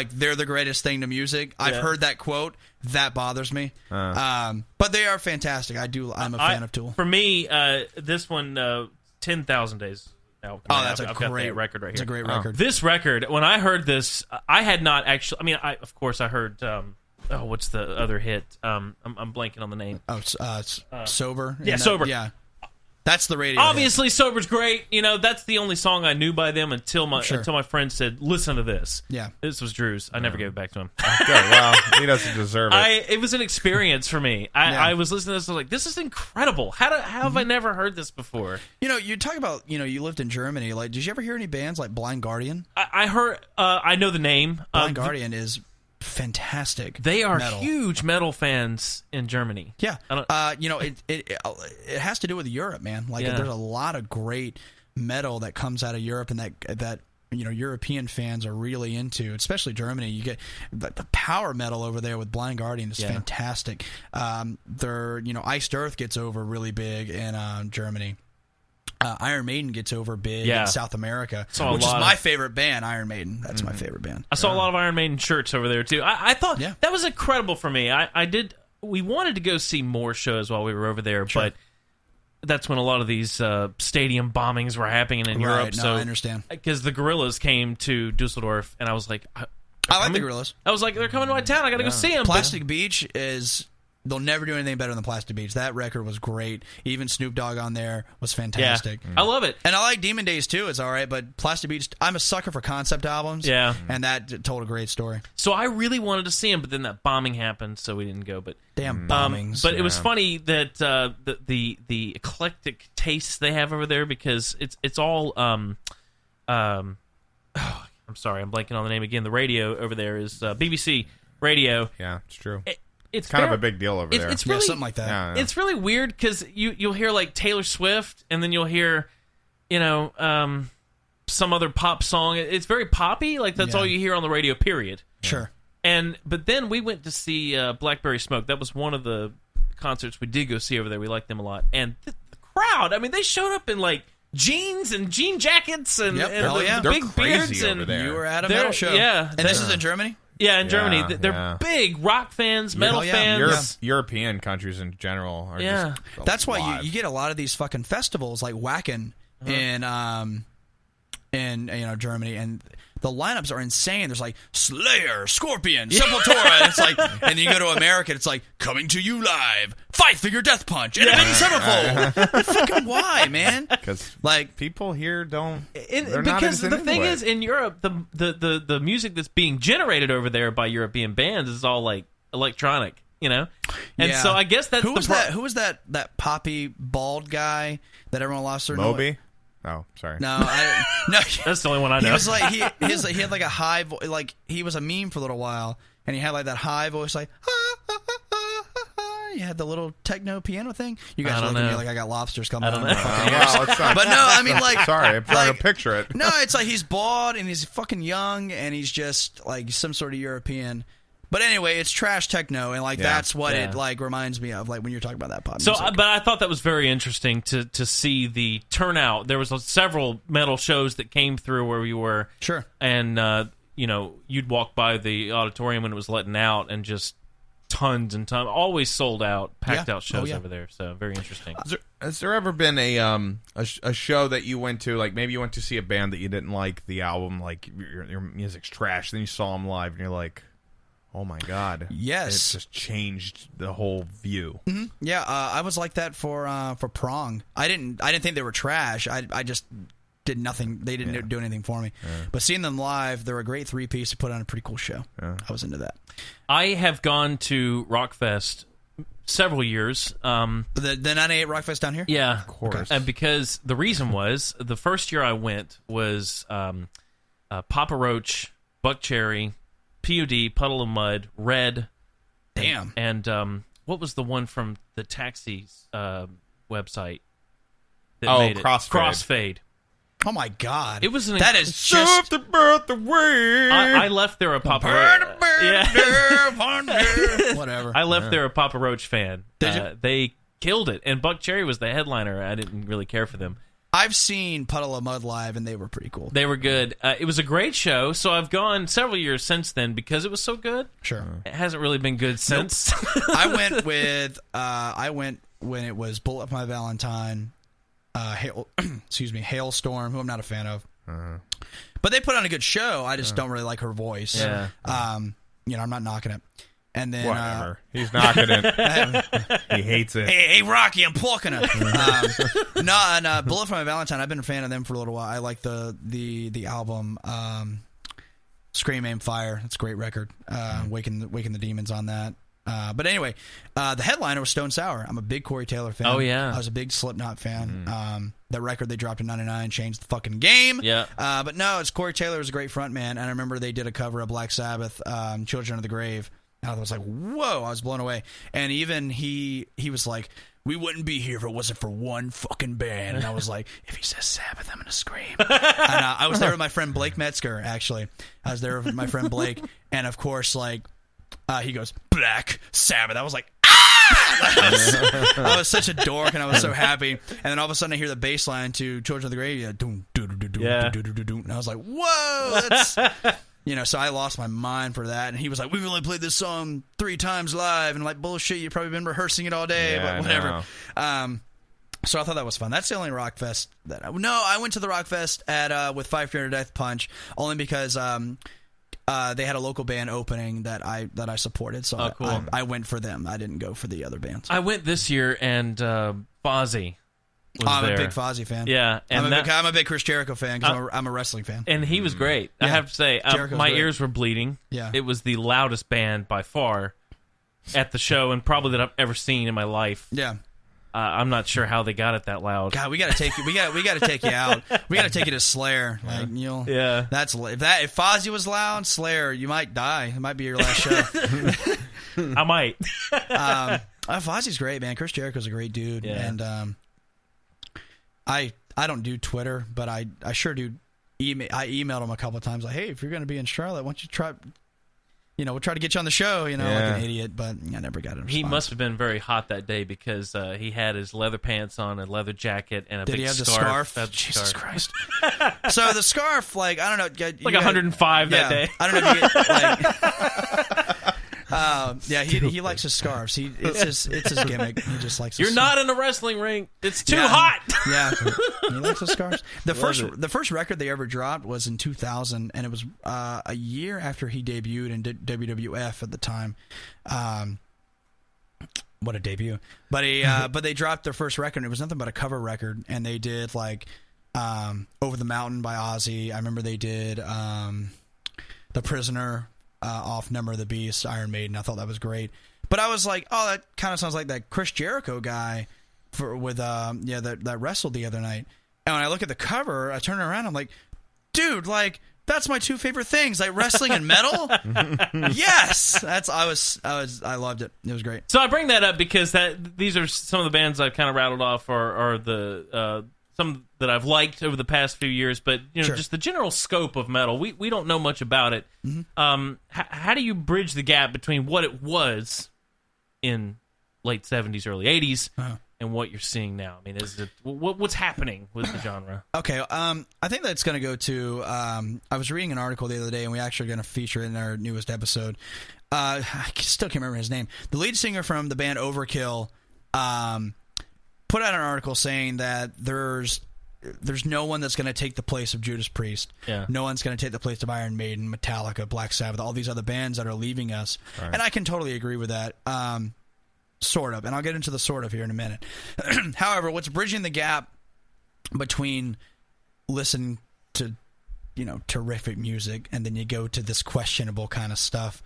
they're the greatest thing to music, I've heard that quote. That bothers me. But they are fantastic. I'm a fan of Tool. For me, this one, 10,000 Days. Oh, that's I've got that record right here. It's a great record. This record, when I heard this, I had not actually. I mean, of course I heard. What's the other hit? I'm blanking on the name. Sober. Yeah, Sober. Yeah, that's the radio. Obviously, Sober's great. That's the only song I knew by them until my friend said, "Listen to this." Yeah, this was Drew's. I never gave it back to him. Okay, well, he doesn't deserve it. It was an experience for me. I was listening to this. I was like, "This is incredible. How have I never heard this before?" You talk about you lived in Germany. Like, did you ever hear any bands like Blind Guardian? I heard. I know the name. Blind Guardian is fantastic. They are huge metal fans in Germany. Yeah, it has to do with Europe, man. Like, there's a lot of great metal that comes out of Europe, and that European fans are really into, especially Germany. You get the power metal over there with Blind Guardian is fantastic. Iced Earth gets over really big in Germany. Iron Maiden gets over big in South America, which is my favorite band, Iron Maiden. That's my favorite band. I saw a lot of Iron Maiden shirts over there, too. I thought that was incredible for me. We wanted to go see more shows while we were over there, but that's when a lot of these stadium bombings were happening in Europe. No, so I understand. Because the Gorillaz came to Dusseldorf, and I was like... I like the Gorillaz. I was like, they're coming to my town. I got to go see them. Plastic Beach is... They'll never do anything better than Plastic Beach. That record was great. Even Snoop Dogg on there was fantastic. Yeah. I love it. And I like Demon Days too. It's all right, but Plastic Beach, I'm a sucker for concept albums. Yeah. And that told a great story. So I really wanted to see him, but then that bombing happened, so we didn't go. But damn bombings. But it was funny that the eclectic tastes they have over there, because it's all I'm sorry, I'm blanking on the name again. The radio over there is BBC Radio. Yeah, it's true. It's kind of a big deal over there. It's really, something like that. Yeah. It's really weird because you'll hear like Taylor Swift, and then you'll hear, some other pop song. It's very poppy. Like that's all you hear on the radio. Period. Sure. But then we went to see Blackberry Smoke. That was one of the concerts we did go see over there. We liked them a lot. And the crowd, I mean, they showed up in like jeans and jean jackets and, the big beards. And you were at a metal show. Yeah. And this is in Germany? Yeah, in Germany. They're big rock fans, metal fans. European countries in general are just That's why you get a lot of these fucking festivals like Wacken in Germany, and the lineups are insane. There's like Slayer, Scorpion, Sepultura. It's like, and then you go to America, it's like coming to you live, 5-figure death punch, and a big centerfold. Fucking why, man? Because like people here don't. Because the thing is, in Europe, the music that's being generated over there by European bands is all like electronic, And so I guess that's who was that poppy bald guy that everyone lost their Moby? Oh, sorry. No, that's the only one I know. He was like he had like a high voice, like he was a meme for a little while, and he had like that high voice, like You had the little techno piano thing. You guys look at me like I got lobsters coming out of my fucking ears. But no, I mean, like... Sorry, I'm trying to picture it. No, it's like he's bald and he's fucking young and he's just like some sort of European... But anyway, it's trash techno, and like that's what it like reminds me of, like when you're talking about that pop music. But I thought that was very interesting to see the turnout. There was several metal shows that came through where we were, and you'd walk by the auditorium when it was letting out, and just tons and tons, always sold out, packed out shows over there. So very interesting. Has there ever been a show that you went to, like maybe you went to see a band that you didn't like the album, like your music's trash, then you saw them live, and you're like, oh my God! Yes, it just changed the whole view. Mm-hmm. Yeah, I was like that for Prong. I didn't think they were trash. I just did nothing. They didn't do anything for me. Yeah. But seeing them live, they're a great 3-piece. They put on a pretty cool show. Yeah. I was into that. I have gone to Rockfest several years. The 98 Rockfest down here. Yeah, of course. And because the reason was the first year I went was Papa Roach, Buck Cherry, POD, Puddle of Mud, Red. Damn. And what was the one from the Taxis website that made it? Crossfade. Oh my God! It was that is just the birth away. I left there a Papa Roach. Whatever. I left there a Papa Roach fan. Did you? They killed it, and Buck Cherry was the headliner. I didn't really care for them. I've seen Puddle of Mud live, and they were pretty cool. They were good. It was a great show, so I've gone several years since then because it was so good. Sure. It hasn't really been good since. Nope. I went when it was Bullet for My Valentine, Hailstorm, who I'm not a fan of. But they put on a good show. I just don't really like her voice. Yeah. I'm not knocking it. And then whatever. He's knocking it. He hates it. Hey, Rocky, I'm plucking it. Bullet for My Valentine, I've been a fan of them for a little while. I like the album Scream Aim Fire. It's a great record. Waking the Demons on that. But anyway, the headliner was Stone Sour. I'm a big Corey Taylor fan. Oh, yeah. I was a big Slipknot fan. That record they dropped in '99 changed the fucking game. Yeah. But no, Corey Taylor was a great front man, and I remember they did a cover of Black Sabbath, Children of the Grave. And I was like, whoa, I was blown away. And even he was like, we wouldn't be here if it wasn't for one fucking band. And I was like, if he says Sabbath, I'm going to scream. And I was there with my friend Blake Metzger, actually. I was there with my friend Blake. And, of course, like, he goes, Black Sabbath. I was like, ah! I was such a dork, and I was so happy. And then all of a sudden I hear the bass line to Children of the Grave. And I was like, whoa, that's... so I lost my mind for that, and he was like, we've only played this song 3 times live, and like, bullshit, you've probably been rehearsing it all day, but whatever. So I thought that was fun. That's the only Rockfest that I went to the Rockfest at with Five Finger Death Punch, only because they had a local band opening that I supported, so cool. I went for them. I didn't go for the other bands. I went this year, and Fozzy was I'm there. a big Fozzy fan. Yeah. And I'm a big Chris Jericho fan because I'm a wrestling fan. And he was great. I have to say, my ears were bleeding. Yeah. It was the loudest band by far at the show, and probably that I've ever seen in my life. Yeah. I'm not sure how they got it that loud. God, we got to take you. We got to take you out. We got to take you to Slayer. Like, yeah. If Fozzy was loud, Slayer, you might die. It might be your last show. I might. Fozzy's great, man. Chris Jericho's a great dude, and I don't do Twitter, but I sure do. I emailed him a couple of times, like, hey, if you're going to be in Charlotte, why don't you try? We'll try to get you on the show, like an idiot, but I never got a response. He must have been very hot that day because he had his leather pants on, a leather jacket, and a big scarf. Did he have the scarf? Jesus Christ. So the scarf, like, I don't know. Like 105 that day. I don't know if you get, like... he likes his scarves. It's his gimmick. He just likes. You're not in a wrestling ring. It's too hot. Yeah, he likes his scarves. The first record they ever dropped was in 2000, and it was a year after he debuted in WWF at the time. What a debut! But they dropped their first record. And it was nothing but a cover record, and they did like "Over the Mountain" by Ozzy. I remember they did "The Prisoner." Off Number of the Beast, Iron Maiden. I thought that was great, but I was like, oh, that kind of sounds like that Chris Jericho guy that wrestled the other night. And when I look at the cover, I turn around, I'm like, dude, like That's my two favorite things, like wrestling and metal. Yes, I loved it. It was great. So I bring that up because these are some of the bands I've kind of rattled off, are the some that I've liked over the past few years. But just the general scope of metal, we don't know much about it. Mm-hmm. How do you bridge the gap between what it was in late 70s, early 80s? And what you're seeing now? I mean, what's happening with the genre? Okay, I think that's going to go to. I was reading an article the other day, and we actually are going to feature it in our newest episode. I still can't remember his name. The lead singer from the band Overkill put out an article saying that there's no one that's going to take the place of Judas Priest. Yeah. No one's going to take the place of Iron Maiden, Metallica, Black Sabbath, all these other bands that are leaving us. Right. And I can totally agree with that. Sort of, and I'll get into the sort of here in a minute. However, what's bridging the gap between listening to, terrific music and then you go to this questionable kind of stuff,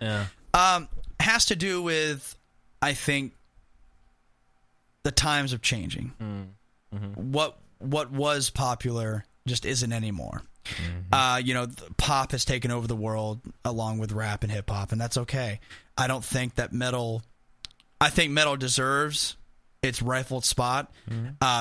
has to do with, I think, the times of changing. Mm-hmm. What was popular just isn't anymore. Mm-hmm. Pop has taken over the world along with rap and hip hop, and that's okay. I don't think that metal. I think metal deserves its rightful spot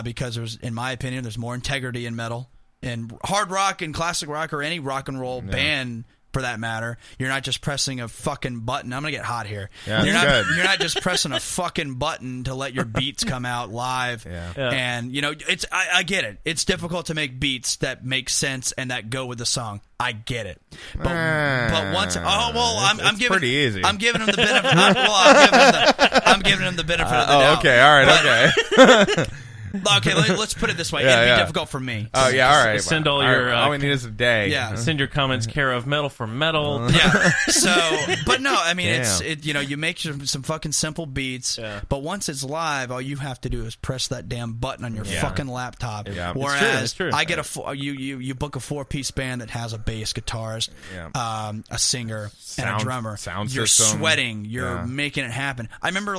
because in my opinion, there's more integrity in metal. And hard rock and classic rock or any rock and roll band, for that matter, you're not just pressing a fucking button. I'm gonna get hot here. Yeah, you're not just pressing a fucking button to let your beats come out live. Yeah. And it's I get it. It's difficult to make beats that make sense and that go with the song. I get it. But once I'm giving pretty easy. I'm giving him the benefit. I'm giving him the benefit of the doubt. Okay, all right, okay. Okay, let's put it this way. It'd be difficult for me. Oh, yeah, all right. Send all your... all we need is a day. Yeah. Send your comments care of Metal for Metal. Yeah. But no, I mean, you make some fucking simple beats, but once it's live, all you have to do is press that damn button on your fucking laptop. Yeah. Whereas it's true. I get you book a 4-piece band that has a bass guitarist, a singer, and a drummer. You're sweating. You're making it happen. I remember,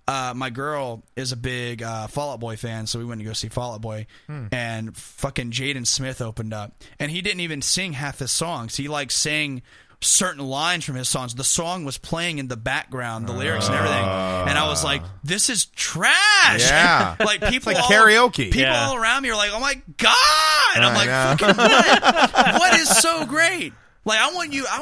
my girl is a big Fall Out Boy fan, so we went to go see Fall Out Boy, and fucking Jaden Smith opened up, and he didn't even sing half his songs. He sang certain lines from his songs. The song was playing in the background, the lyrics and everything, and I was like, "This is trash!" Yeah, people, it's like karaoke. People all around me are like, "Oh my god!" And I'm like, "Fucking what is so great?" I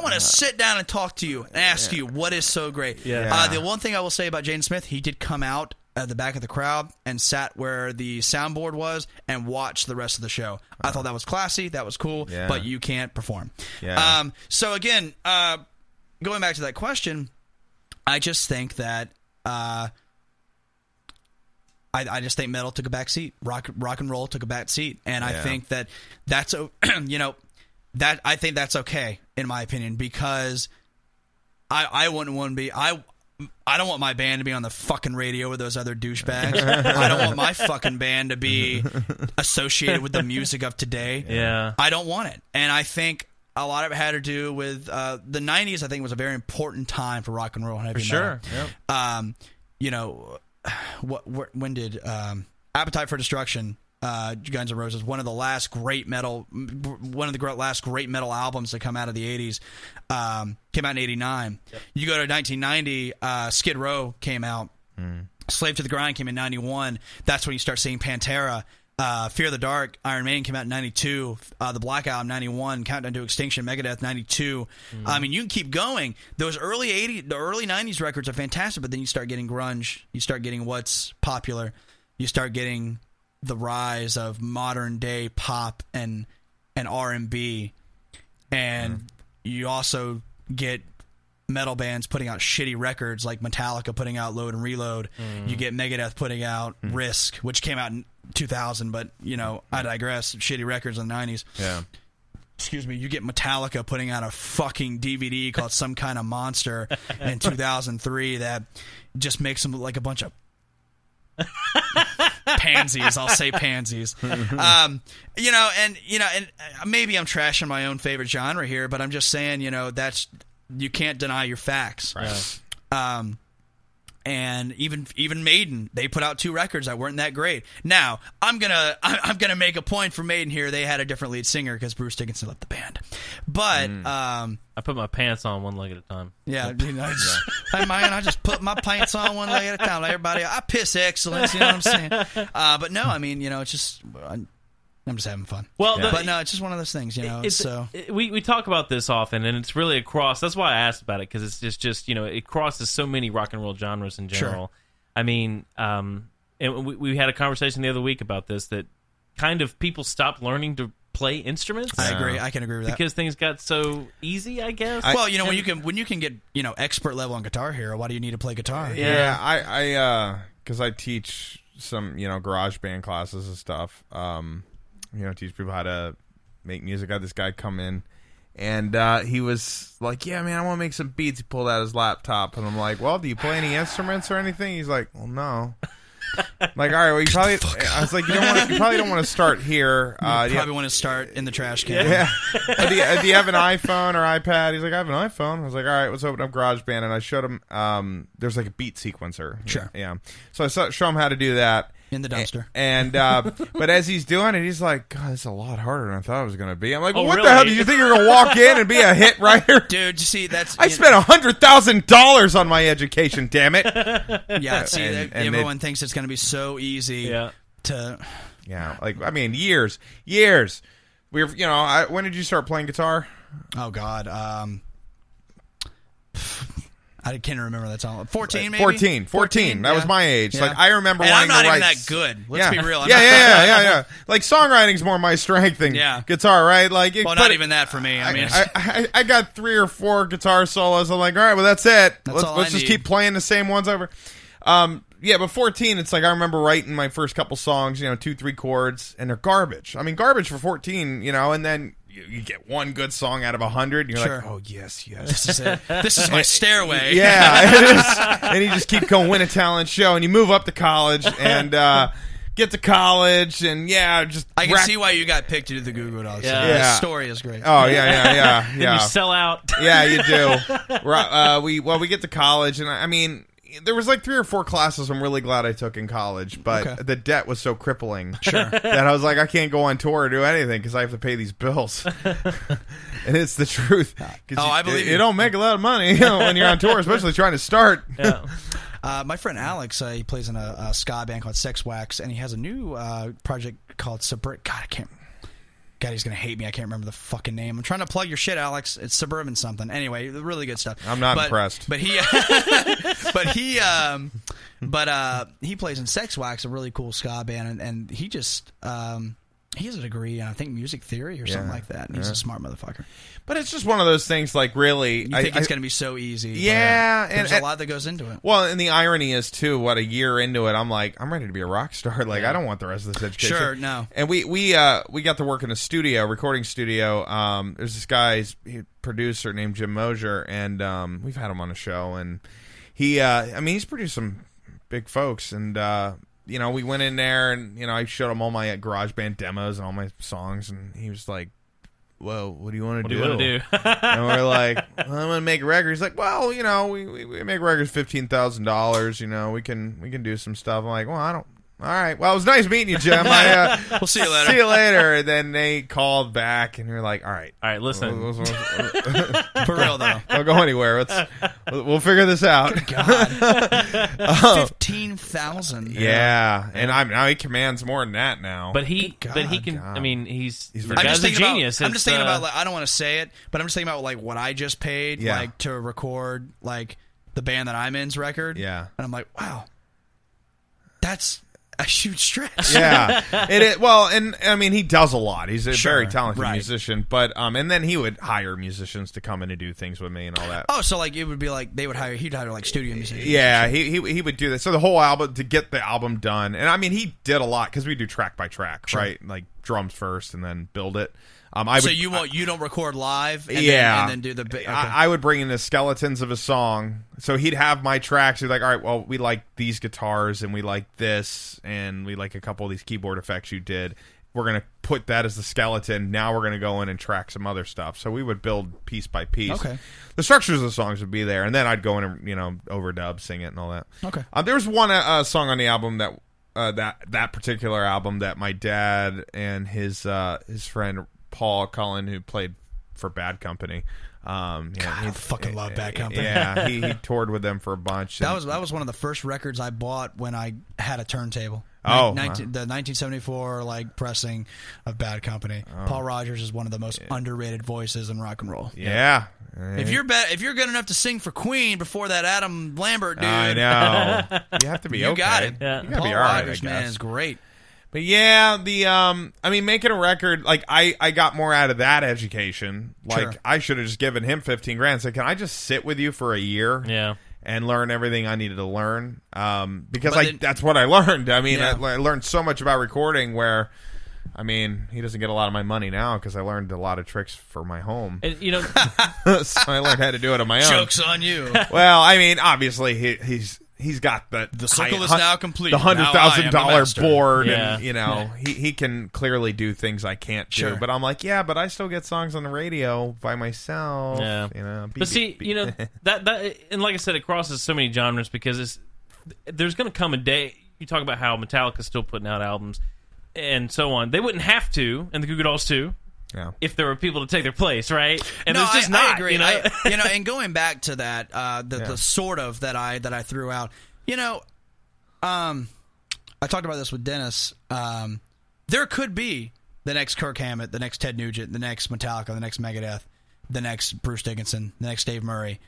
want to sit down and talk to you and ask you what is so great. Yeah. The one thing I will say about Jaden Smith, he did come out at the back of the crowd and sat where the soundboard was and watched the rest of the show. I thought that was classy, that was cool, but you can't perform. Yeah. So again, going back to that question, I just think that I just think metal took a back seat. Rock and roll took a back seat, and I think that's I think that's okay, in my opinion, because I wouldn't want to be... I don't want my band to be on the fucking radio with those other douchebags. I don't want my fucking band to be associated with the music of today. Yeah. I don't want it. And I think a lot of it had to do with the 90s, I think, was a very important time for rock and roll and heavy metal. Yep. When did Appetite for Destruction... Guns N' Roses, one of the last great metal albums to come out of the 80s, came out in 89. Yep. You go to 1990, Skid Row came out. Slave to the Grind came in 91. That's when you start seeing Pantera. Fear the Dark, Iron Maiden came out in 92. The Black Album, 91. Countdown to Extinction, Megadeth, 92. I mean, you can keep going. Those the early 90s records are fantastic, but then you start getting grunge. You start getting what's popular. You start getting the rise of modern day pop and R&B, and you also get metal bands putting out shitty records like Metallica putting out Load and Reload. You get Megadeth putting out Risk, which came out in 2000, but I digress. Shitty records in the 90s. Yeah. Excuse me. You get Metallica putting out a fucking DVD called Some Kind of Monster in 2003 that just makes them look like a bunch of pansies. I'll say pansies. And maybe I'm trashing my own favorite genre here, but I'm just saying, that's, you can't deny your facts. Right. And even Maiden, they put out 2 records that weren't that great. Now, I'm gonna make a point for Maiden here. They had a different lead singer because Bruce Dickinson left the band. But I put my pants on one leg at a time. Yeah, hey man, I just put my pants on one leg at a time. Like everybody, I piss excellence. You know what I'm saying? But no, I mean, it's just. I'm just having fun. Well, but no, it's just one of those things, we talk about this often, and it's really across. That's why I asked about it, because it's just it crosses so many rock and roll genres in general. Sure. I mean, and we had a conversation the other week about this, that kind of people stopped learning to play instruments. I agree. I can agree with that, because things got so easy, I guess. When you can get expert level on Guitar Hero, why do you need to play guitar? Yeah, I because I teach some garage band classes and stuff. Teach people how to make music. I had this guy come in, and he was like, yeah, man, I want to make some beats. He pulled out his laptop, and I'm like, well, do you play any instruments or anything? He's like, well, no. I'm like, all right, well, you probably. I was like, you probably don't want to start here. You probably want to start in the trash can. Yeah. do you have an iPhone or iPad? He's like, I have an iPhone. I was like, all right, let's open up GarageBand, and I showed him. There's like a beat sequencer. Sure. Yeah. So I show him how to do that. In the dumpster. And but as he's doing it, he's like, God, it's a lot harder than I thought it was going to be. I'm like, well, what really? the hell? Did you think you were going to walk in and be a hit writer? Dude, you see, that's... I spent $100,000 on my education, damn it. Yeah, see, everyone thinks it's going to be so easy to... Yeah, like, I mean, years. We were, when did you start playing guitar? Oh, God. I can't remember that song. 14, maybe? 14. That was my age. Yeah. Like, I remember and wanting to write... I'm not even that good. Let's be real. Yeah. Like, songwriting's more my strength than guitar, right? Like, not even that for me. I mean... I got 3 or 4 guitar solos. I'm like, all right, well, that's it. Let's just keep playing the same ones over. But 14, it's like I remember writing my first couple songs, 2-3 chords, and they're garbage. I mean, garbage for 14, and then... You get one good song out of 100, and you're like, oh, yes. This is it. This is my stairway. Yeah, it is. And you just keep going, win a talent show, and you move up to college, and get to college, and just... I can see why you got picked to do the Goo Goo Dolls. Yeah. The story is great. Oh, yeah. And you sell out. Yeah, you do. We get to college, and I mean... There was like 3 or 4 classes I'm really glad I took in college, but the debt was so crippling that I was like, I can't go on tour or do anything because I have to pay these bills. And it's the truth. I believe you don't make a lot of money when you're on tour, especially trying to start. Yeah. My friend Alex, he plays in a ska band called Sex Wax, and he has a new project called Subvert. God, he's going to hate me. I can't remember the fucking name. I'm trying to plug your shit, Alex. It's Suburban something. Anyway, really good stuff. I'm not impressed. But he he plays in Sex Wax, a really cool ska band, and he just he has a degree in, I think, music theory or something like that, and he's a smart motherfucker. But it's just one of those things, like, really... You think it's going to be so easy. Yeah. There's a lot that goes into it. Well, and the irony is, too, a year into it, I'm like, I'm ready to be a rock star. Like, I don't want the rest of this education. Sure, no. And we got to work in a recording studio. There's this guy, producer named Jim Mosier, and we've had him on the show. And he's produced some big folks. And, we went in there, and, I showed him all my GarageBand demos and all my songs. And he was like, well, what do you want to do? What do you want to do? And we're like, well, I'm going to make a record. He's like, well, we make records $15,000. We can do some stuff. I'm like, well, I don't. All right. Well, it was nice meeting you, Jim. We'll see you later. See you later. And then they called back, and you're like, all right. Listen. For real, though. Don't go anywhere. We'll figure this out. God. 15,000. Yeah. And now he commands more than that now. But he can. God. I mean, he's the guy's a genius. I'm just thinking about, I don't want to say it, but I'm just thinking about, what I just paid, to record, the band that I'm in's record. Yeah. And I'm like, wow. That's a huge stretch. Yeah, it is. Well, and I mean, he does a lot. He's a very talented musician. But and then he would hire musicians to come in and do things with me and all that. Oh, so it would be he'd hire studio musicians. Yeah, he would do that. So the whole album, to get the album done, and I mean, he did a lot because we do track by track, right? Like drums first and then build it. You don't record live and then do the bit. Okay. I would bring in the skeletons of a song. So he'd have my tracks. He'd be like, all right, well, we like these guitars and we like this and we like a couple of these keyboard effects you did. we're going to put that as the skeleton. Now we're going to go in and track some other stuff. So we would build piece by piece. Okay. The structures of the songs would be there, and then I'd go in and overdub, sing it, and all that. Okay. There was one song on the album that particular album that my dad and his friend Paul Cullen, who played for Bad Company. God, I fucking love Bad Company. Yeah, he toured with them for a bunch. That was one of the first records I bought when I had a turntable. Oh, the 1974 pressing of Bad Company. Oh. Paul Rogers is one of the most underrated voices in rock and roll. Yeah. If you're good enough to sing for Queen before that Adam Lambert dude, I know. You have to be okay. You got it. Yeah. You gotta Paul be all right, Rogers, man, is great. But yeah, making a record, I got more out of that education. Sure. I should have just given him $15,000. Said, can I just sit with you for a year? Yeah. And learn everything I needed to learn, because that's what I learned. I mean, I learned so much about recording where, he doesn't get a lot of my money now because I learned a lot of tricks for my home. And, so I learned how to do it on my own. Joke's on you. Well, obviously he's got the circle is now complete. The $100,000 board, yeah. and he can clearly do things I can't do. Sure. But I'm like, yeah, but I still get songs on the radio by myself. Yeah, but see, that and like I said, it crosses so many genres because there's going to come a day. You talk about how Metallica's still putting out albums and so on. They wouldn't have to, and the Goo Goo Dolls too. Yeah. If there were people to take their place, right? And no, there's just not. I agree. You know? And going back to that, the sort of that I threw out. I talked about this with Dennis. There could be the next Kirk Hammett, the next Ted Nugent, the next Metallica, the next Megadeth, the next Bruce Dickinson, the next Dave Murray,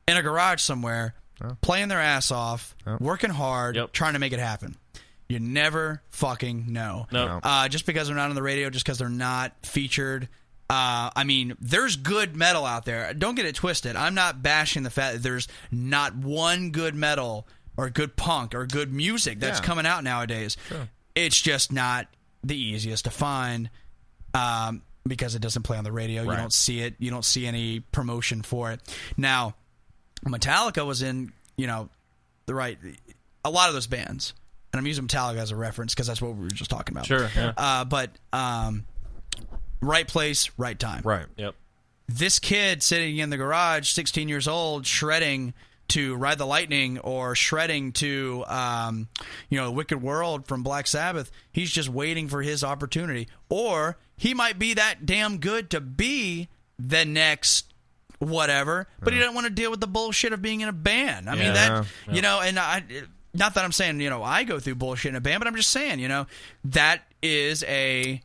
in a garage somewhere, playing their ass off, working hard, trying to make it happen. You never fucking know. No. Just because they're not on the radio, just because they're not featured. There's good metal out there. Don't get it twisted. I'm not bashing the fact that there's not one good metal or good punk or good music that's coming out nowadays. Sure. It's just not the easiest to find because it doesn't play on the radio. Right. You don't see it. You don't see any promotion for it. Now, Metallica was in, a lot of those bands. And I'm using Metallica as a reference because that's what we were just talking about. Sure. Yeah. But right place, right time. Right. Yep. This kid sitting in the garage, 16 years old, shredding to Ride the Lightning or shredding to, Wicked World from Black Sabbath, he's just waiting for his opportunity. Or he might be that damn good to be the next whatever, but he doesn't want to deal with the bullshit of being in a band. Not that I'm saying, I go through bullshit in a band, but I'm just saying, that is a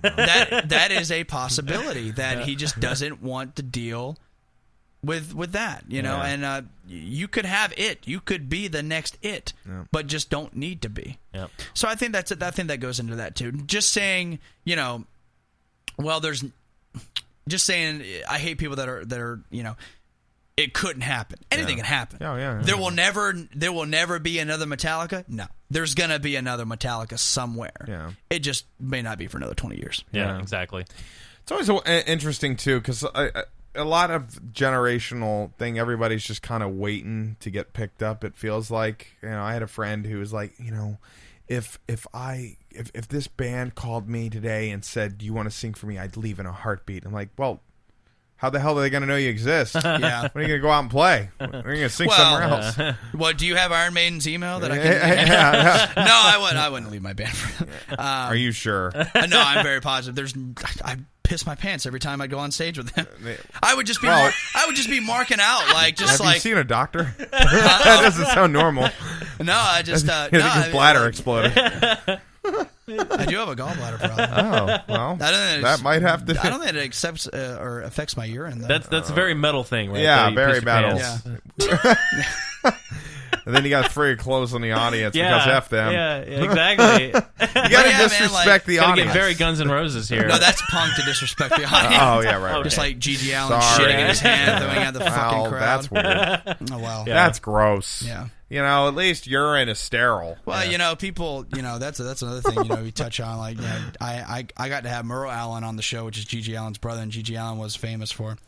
that is a possibility that he just doesn't want to deal with that, and you could have it. You could be the next it, but just don't need to be. Yep. So I think that goes into that too. Just saying, just saying I hate people that are, it couldn't happen. Anything can happen. There will never be another Metallica. No, there's gonna be another Metallica somewhere. Yeah, it just may not be for another 20 years. Yeah, exactly. It's always interesting too because a lot of generational thing. Everybody's just kind of waiting to get picked up. It feels like I had a friend who was like, if this band called me today and said, "Do you want to sing for me?" I'd leave in a heartbeat. I'm like, well. How the hell are they going to know you exist? Yeah. When are you going to go out and play? When are you going to sing somewhere else? What, do you have Iron Maiden's email that I can... Yeah. No, I wouldn't leave my band for them. Are you sure? No, I'm very positive. I piss my pants every time I go on stage with them. I would just be marking out have you seen a doctor? That doesn't sound normal. No, I just his bladder exploded. I do have a gallbladder problem. Oh, well, that might have to... I don't think it accepts or affects my urine, though. That's a very metal thing, right? Yeah, very metal. Yeah. And then you got to throw your clothes on the audience because F them. Yeah, exactly. You got to disrespect the audience. Get very Guns N' Roses here. No, that's punk to disrespect the audience. Oh, yeah, right. Just like G.G. Allen shitting in his hand, throwing at the fucking crowd. That's weird. Oh, well. Yeah. That's gross. Yeah. At least urine is sterile. Well, people, that's another thing, we touch on. Like, I got to have Merle Allen on the show, which is G.G. Allen's brother, and G.G. Allen was famous for,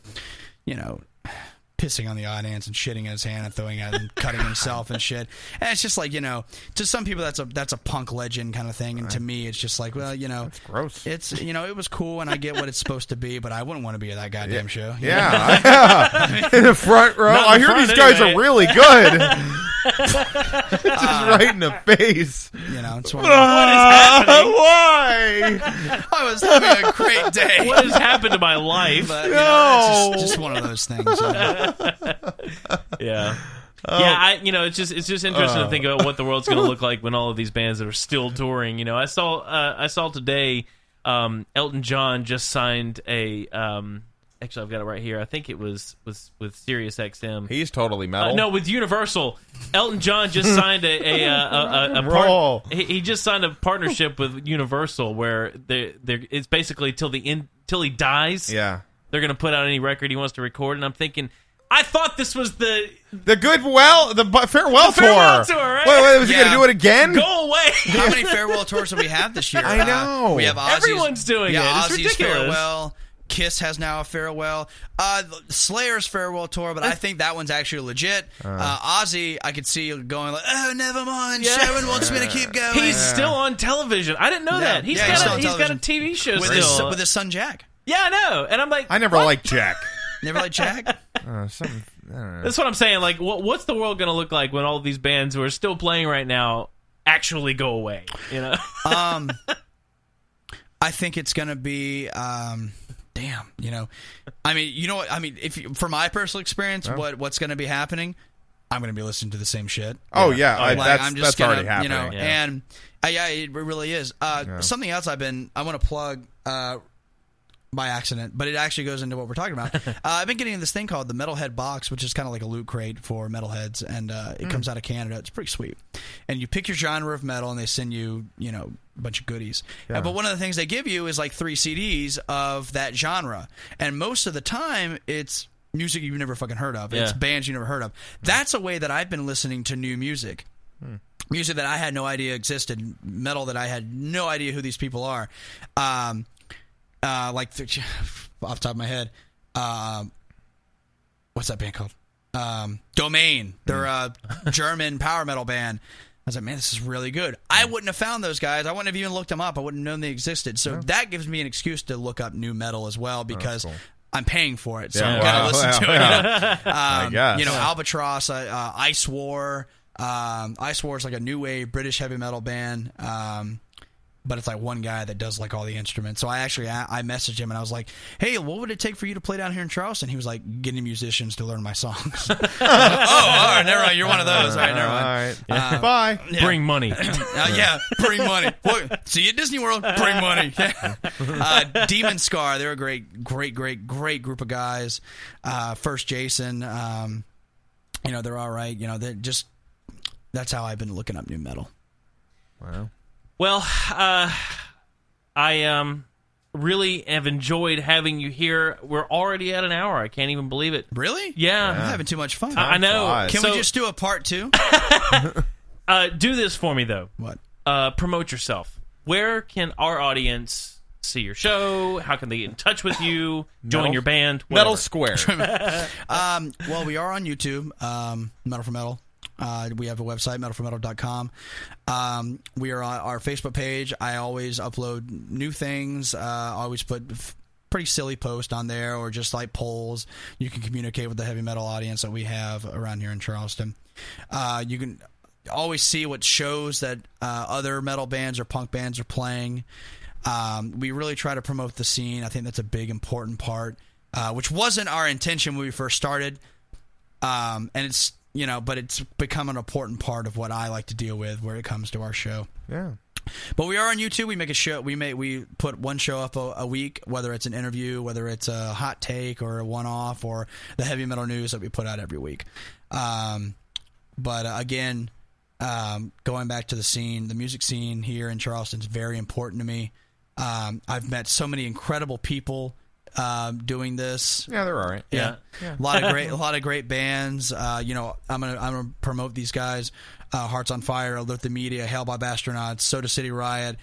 pissing on the audience and shitting in his hand and throwing it and cutting himself and shit. And it's just like, you know, to some people that's a punk legend kind of thing, and to me it's just like, well, you know, it's gross. It's, you know, it was cool and I get what it's supposed to be, but I wouldn't want to be at that goddamn show. Yeah. In the front row. I hear these guys are really good. Just right in the face. You know, it's what is happening? Why? I was having a great day. What has happened to my life? But, you know, it's just one of those things. You know? Yeah. It's just interesting to think about what the world's going to look like when all of these bands that are still touring. You know, I saw today Elton John just signed a actually I've got it right here. I think it was with Sirius XM. He's totally metal. No, with Universal. Elton John just signed he just signed a partnership with Universal where it's basically till he dies. Yeah. They're going to put out any record he wants to record, and I'm thinking, I thought this was the farewell tour. Right? Wait, was he going to do it again? Go away. How many farewell tours do we have this year? I know. We have Ozzy's, everyone's doing it. It's Ozzy's ridiculous. farewell. Kiss has now a farewell. Slayer's farewell tour, but I think that one's actually legit. Ozzy, I could see going like, oh, never mind. Yeah. Sharon wants me to keep going. He's still on television. I didn't know that. He's got a TV show with his son Jack. Yeah, I know. And I'm like, I never liked Jack. Never liked Jack? I don't know. That's what I'm saying. Like, what's the world going to look like when all of these bands who are still playing right now actually go away? You know. I think it's going to be. Damn, you know, I mean, you know what? I mean, for my personal experience, what's going to be happening? I'm going to be listening to the same shit. Oh yeah, I'm just that's already happening. You know, and it really is. Something else I want to plug by accident, but it actually goes into what we're talking about. I've been getting this thing called the Metalhead Box, which is kind of like a loot crate for metalheads, and it comes out of Canada. It's pretty sweet. And you pick your genre of metal, and they send you, you know, a bunch of goodies. Yeah. But one of the things they give you is like 3 CDs of that genre, and most of the time it's music you've never fucking heard of. It's bands you never heard of. That's a way that I've been listening to new music. Music that I had no idea existed, metal that I had no idea who these people are. Like off the top of my head, what's that band called? Domain. They're a German power metal band. I was like, man, this is really good. I wouldn't have found those guys. I wouldn't have even looked them up. I wouldn't have known they existed. So that gives me an excuse to look up new metal as well, because I'm paying for it. So I'm gonna listen to it. You know? You know, Albatross, Ice War. Ice War is like a new wave British heavy metal band. But it's like one guy that does like all the instruments. So I messaged him and I was like, hey, what would it take for you to play down here in Charleston? He was like, getting musicians to learn my songs. All right, never mind. You're one of those. All right, never mind. All right. Bye. Yeah. Bring money. Bring money. See you at Disney World. Bring money. Demon Scar, they're a great group of guys. First Jason, you know, they're all right. You know, that's how I've been looking up new metal. Wow. Well, I really have enjoyed having you here. We're already at an hour. I can't even believe it. Really? Yeah. I'm having too much fun. I know. Can we just do a part 2? Do this for me, though. What? Promote yourself. Where can our audience see your show? How can they get in touch with you? Join your band? Whatever. Metal Square. Well, we are on YouTube, Metal for Metal. We have a website, metalformetal.com. We are on our Facebook page. I always upload new things. I always put pretty silly posts on there, or just like polls. You can communicate with the heavy metal audience that we have around here in Charleston. You can always see what shows that other metal bands or punk bands are playing. We really try to promote the scene. I think that's a big, important part, which wasn't our intention when we first started. And it's, you know, but it's become an important part of what I like to deal with where it comes to our show. Yeah. But we are on YouTube. We make a show. We put one show up a week, whether it's an interview, whether it's a hot take or a one-off, or the heavy metal news that we put out every week. But again, going back to the scene, the music scene here in Charleston is very important to me. I've met so many incredible people doing this. Yeah, they're all right. Yeah. A lot of great bands. You know, I'm gonna promote these guys. Hearts on Fire, Alert the Media, Hail by Astronauts, Soda City Riot,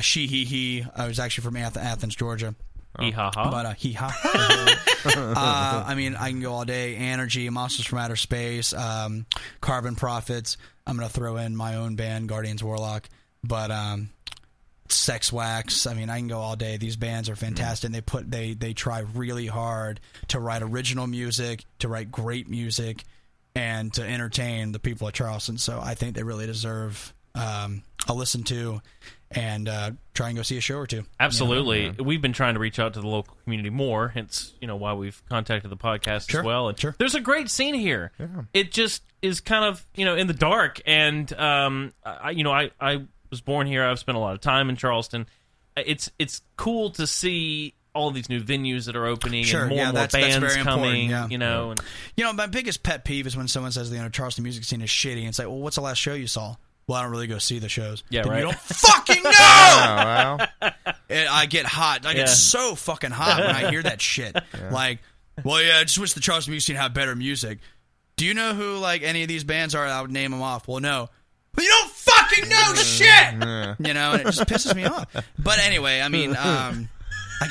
She He He. I was actually from Athens, Georgia. Hee-ha-ha. But hee-ha. I mean, I can go all day. Energy, Monsters from Outer Space, Carbon Prophets. I'm going to throw in my own band, Guardians Warlock. But Sex Wax. I mean, I can go all day. These bands are fantastic. They try really hard to write original music, to write great music, and to entertain the people at Charleston. So I think they really deserve a listen to, and try and go see a show or two. Absolutely. You know? We've been trying to reach out to the local community more, hence, why we've contacted the podcast as well. And there's a great scene here. Yeah. It just is kind of, in the dark, and I was born here. I've spent a lot of time in Charleston. It's cool to see all these new venues that are opening, and more bands coming. And my biggest pet peeve is when someone says the Charleston music scene is shitty, and it's like, well, what's the last show you saw? Well, I don't really go see the shows. Yeah, then right. You don't fucking know. I get hot. I get so fucking hot when I hear that shit. Yeah. Like, well, I just wish the Charleston music scene had better music. Do you know who any of these bands are? I would name them off. Well, no. But you don't fucking know shit! And it just pisses me off. But anyway, I mean, I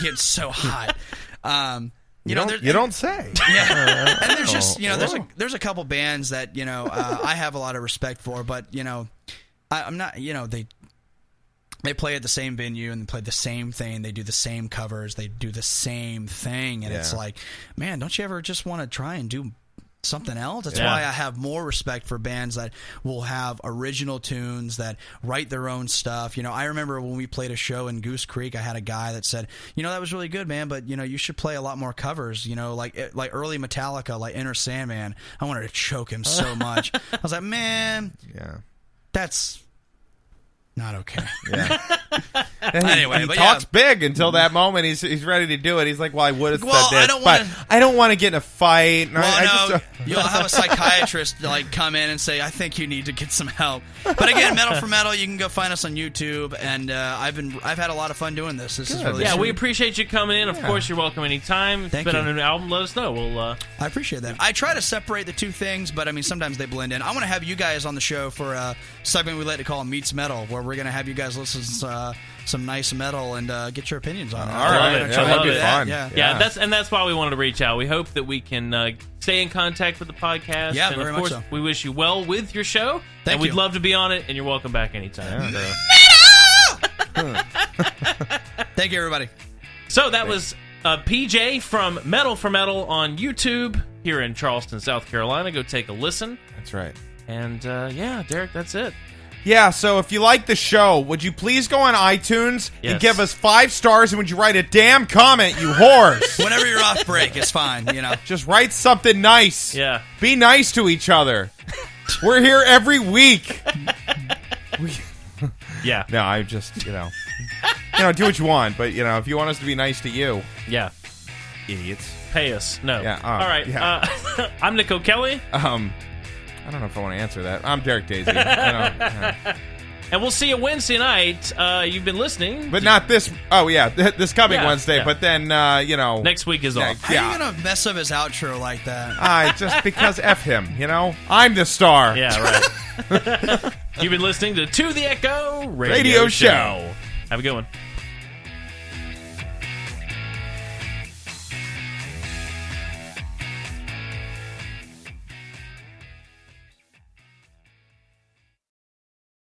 get so hot. You don't say. Yeah. And there's just, there's a couple bands that, I have a lot of respect for, but, I'm not, they play at the same venue and they play the same thing. They do the same covers. They do the same thing. And it's like, man, don't you ever just want to try and do something else? That's why I have more respect for bands that will have original tunes, that write their own stuff. I remember when we played a show in Goose Creek, I had a guy that said, that was really good, man, but you should play a lot more covers, like early Metallica, like Enter Sandman. I wanted to choke him so much. I was like, man, that's not okay. Yeah. Anyway, he talks big until that moment. He's ready to do it. He's like, "Well, I would have said this, I don't want to get in a fight." Well, you'll have a psychiatrist come in and say, "I think you need to get some help." But again, Metal for Metal, you can go find us on YouTube, and I've had a lot of fun doing this. This is really sweet. We appreciate you coming in. Of course, you're welcome anytime. If you've been on an album, let us know. I appreciate that. I try to separate the two things, but I mean sometimes they blend in. I want to have you guys on the show for a segment we like to call Meets Metal, where we're going to have you guys listen to some nice metal and get your opinions on it. All right, that'd be fun. Yeah, that's why we wanted to reach out. We hope that we can stay in contact with the podcast. Yeah, and very of course, much so. We wish you well with your show. Thank We'd you. love to be on it, and you're welcome back anytime. Metal! Thank you, everybody. So that was PJ from Metal for Metal on YouTube here in Charleston, South Carolina. Go take a listen. That's right. And Derek, that's it. Yeah, so if you like the show, would you please go on iTunes and give us 5 stars, and would you write a damn comment, you whores? Whenever you're off break, it's fine, Just write something nice. Yeah. Be nice to each other. We're here every week. Yeah. No, I just, do what you want, but, if you want us to be nice to you. Yeah. Idiots. Pay us. No. Yeah. All right. Yeah. I'm Nick O'Kelly. I don't know if I want to answer that. I'm Derek Daisy. And we'll see you Wednesday night. You've been listening. But not this. Oh, yeah. This coming Wednesday. Yeah. But then, next week is off. How are you going to mess up his outro like that? Just because F him, I'm the star. Yeah, right. You've been listening to the Echo Radio Show. Have a good one.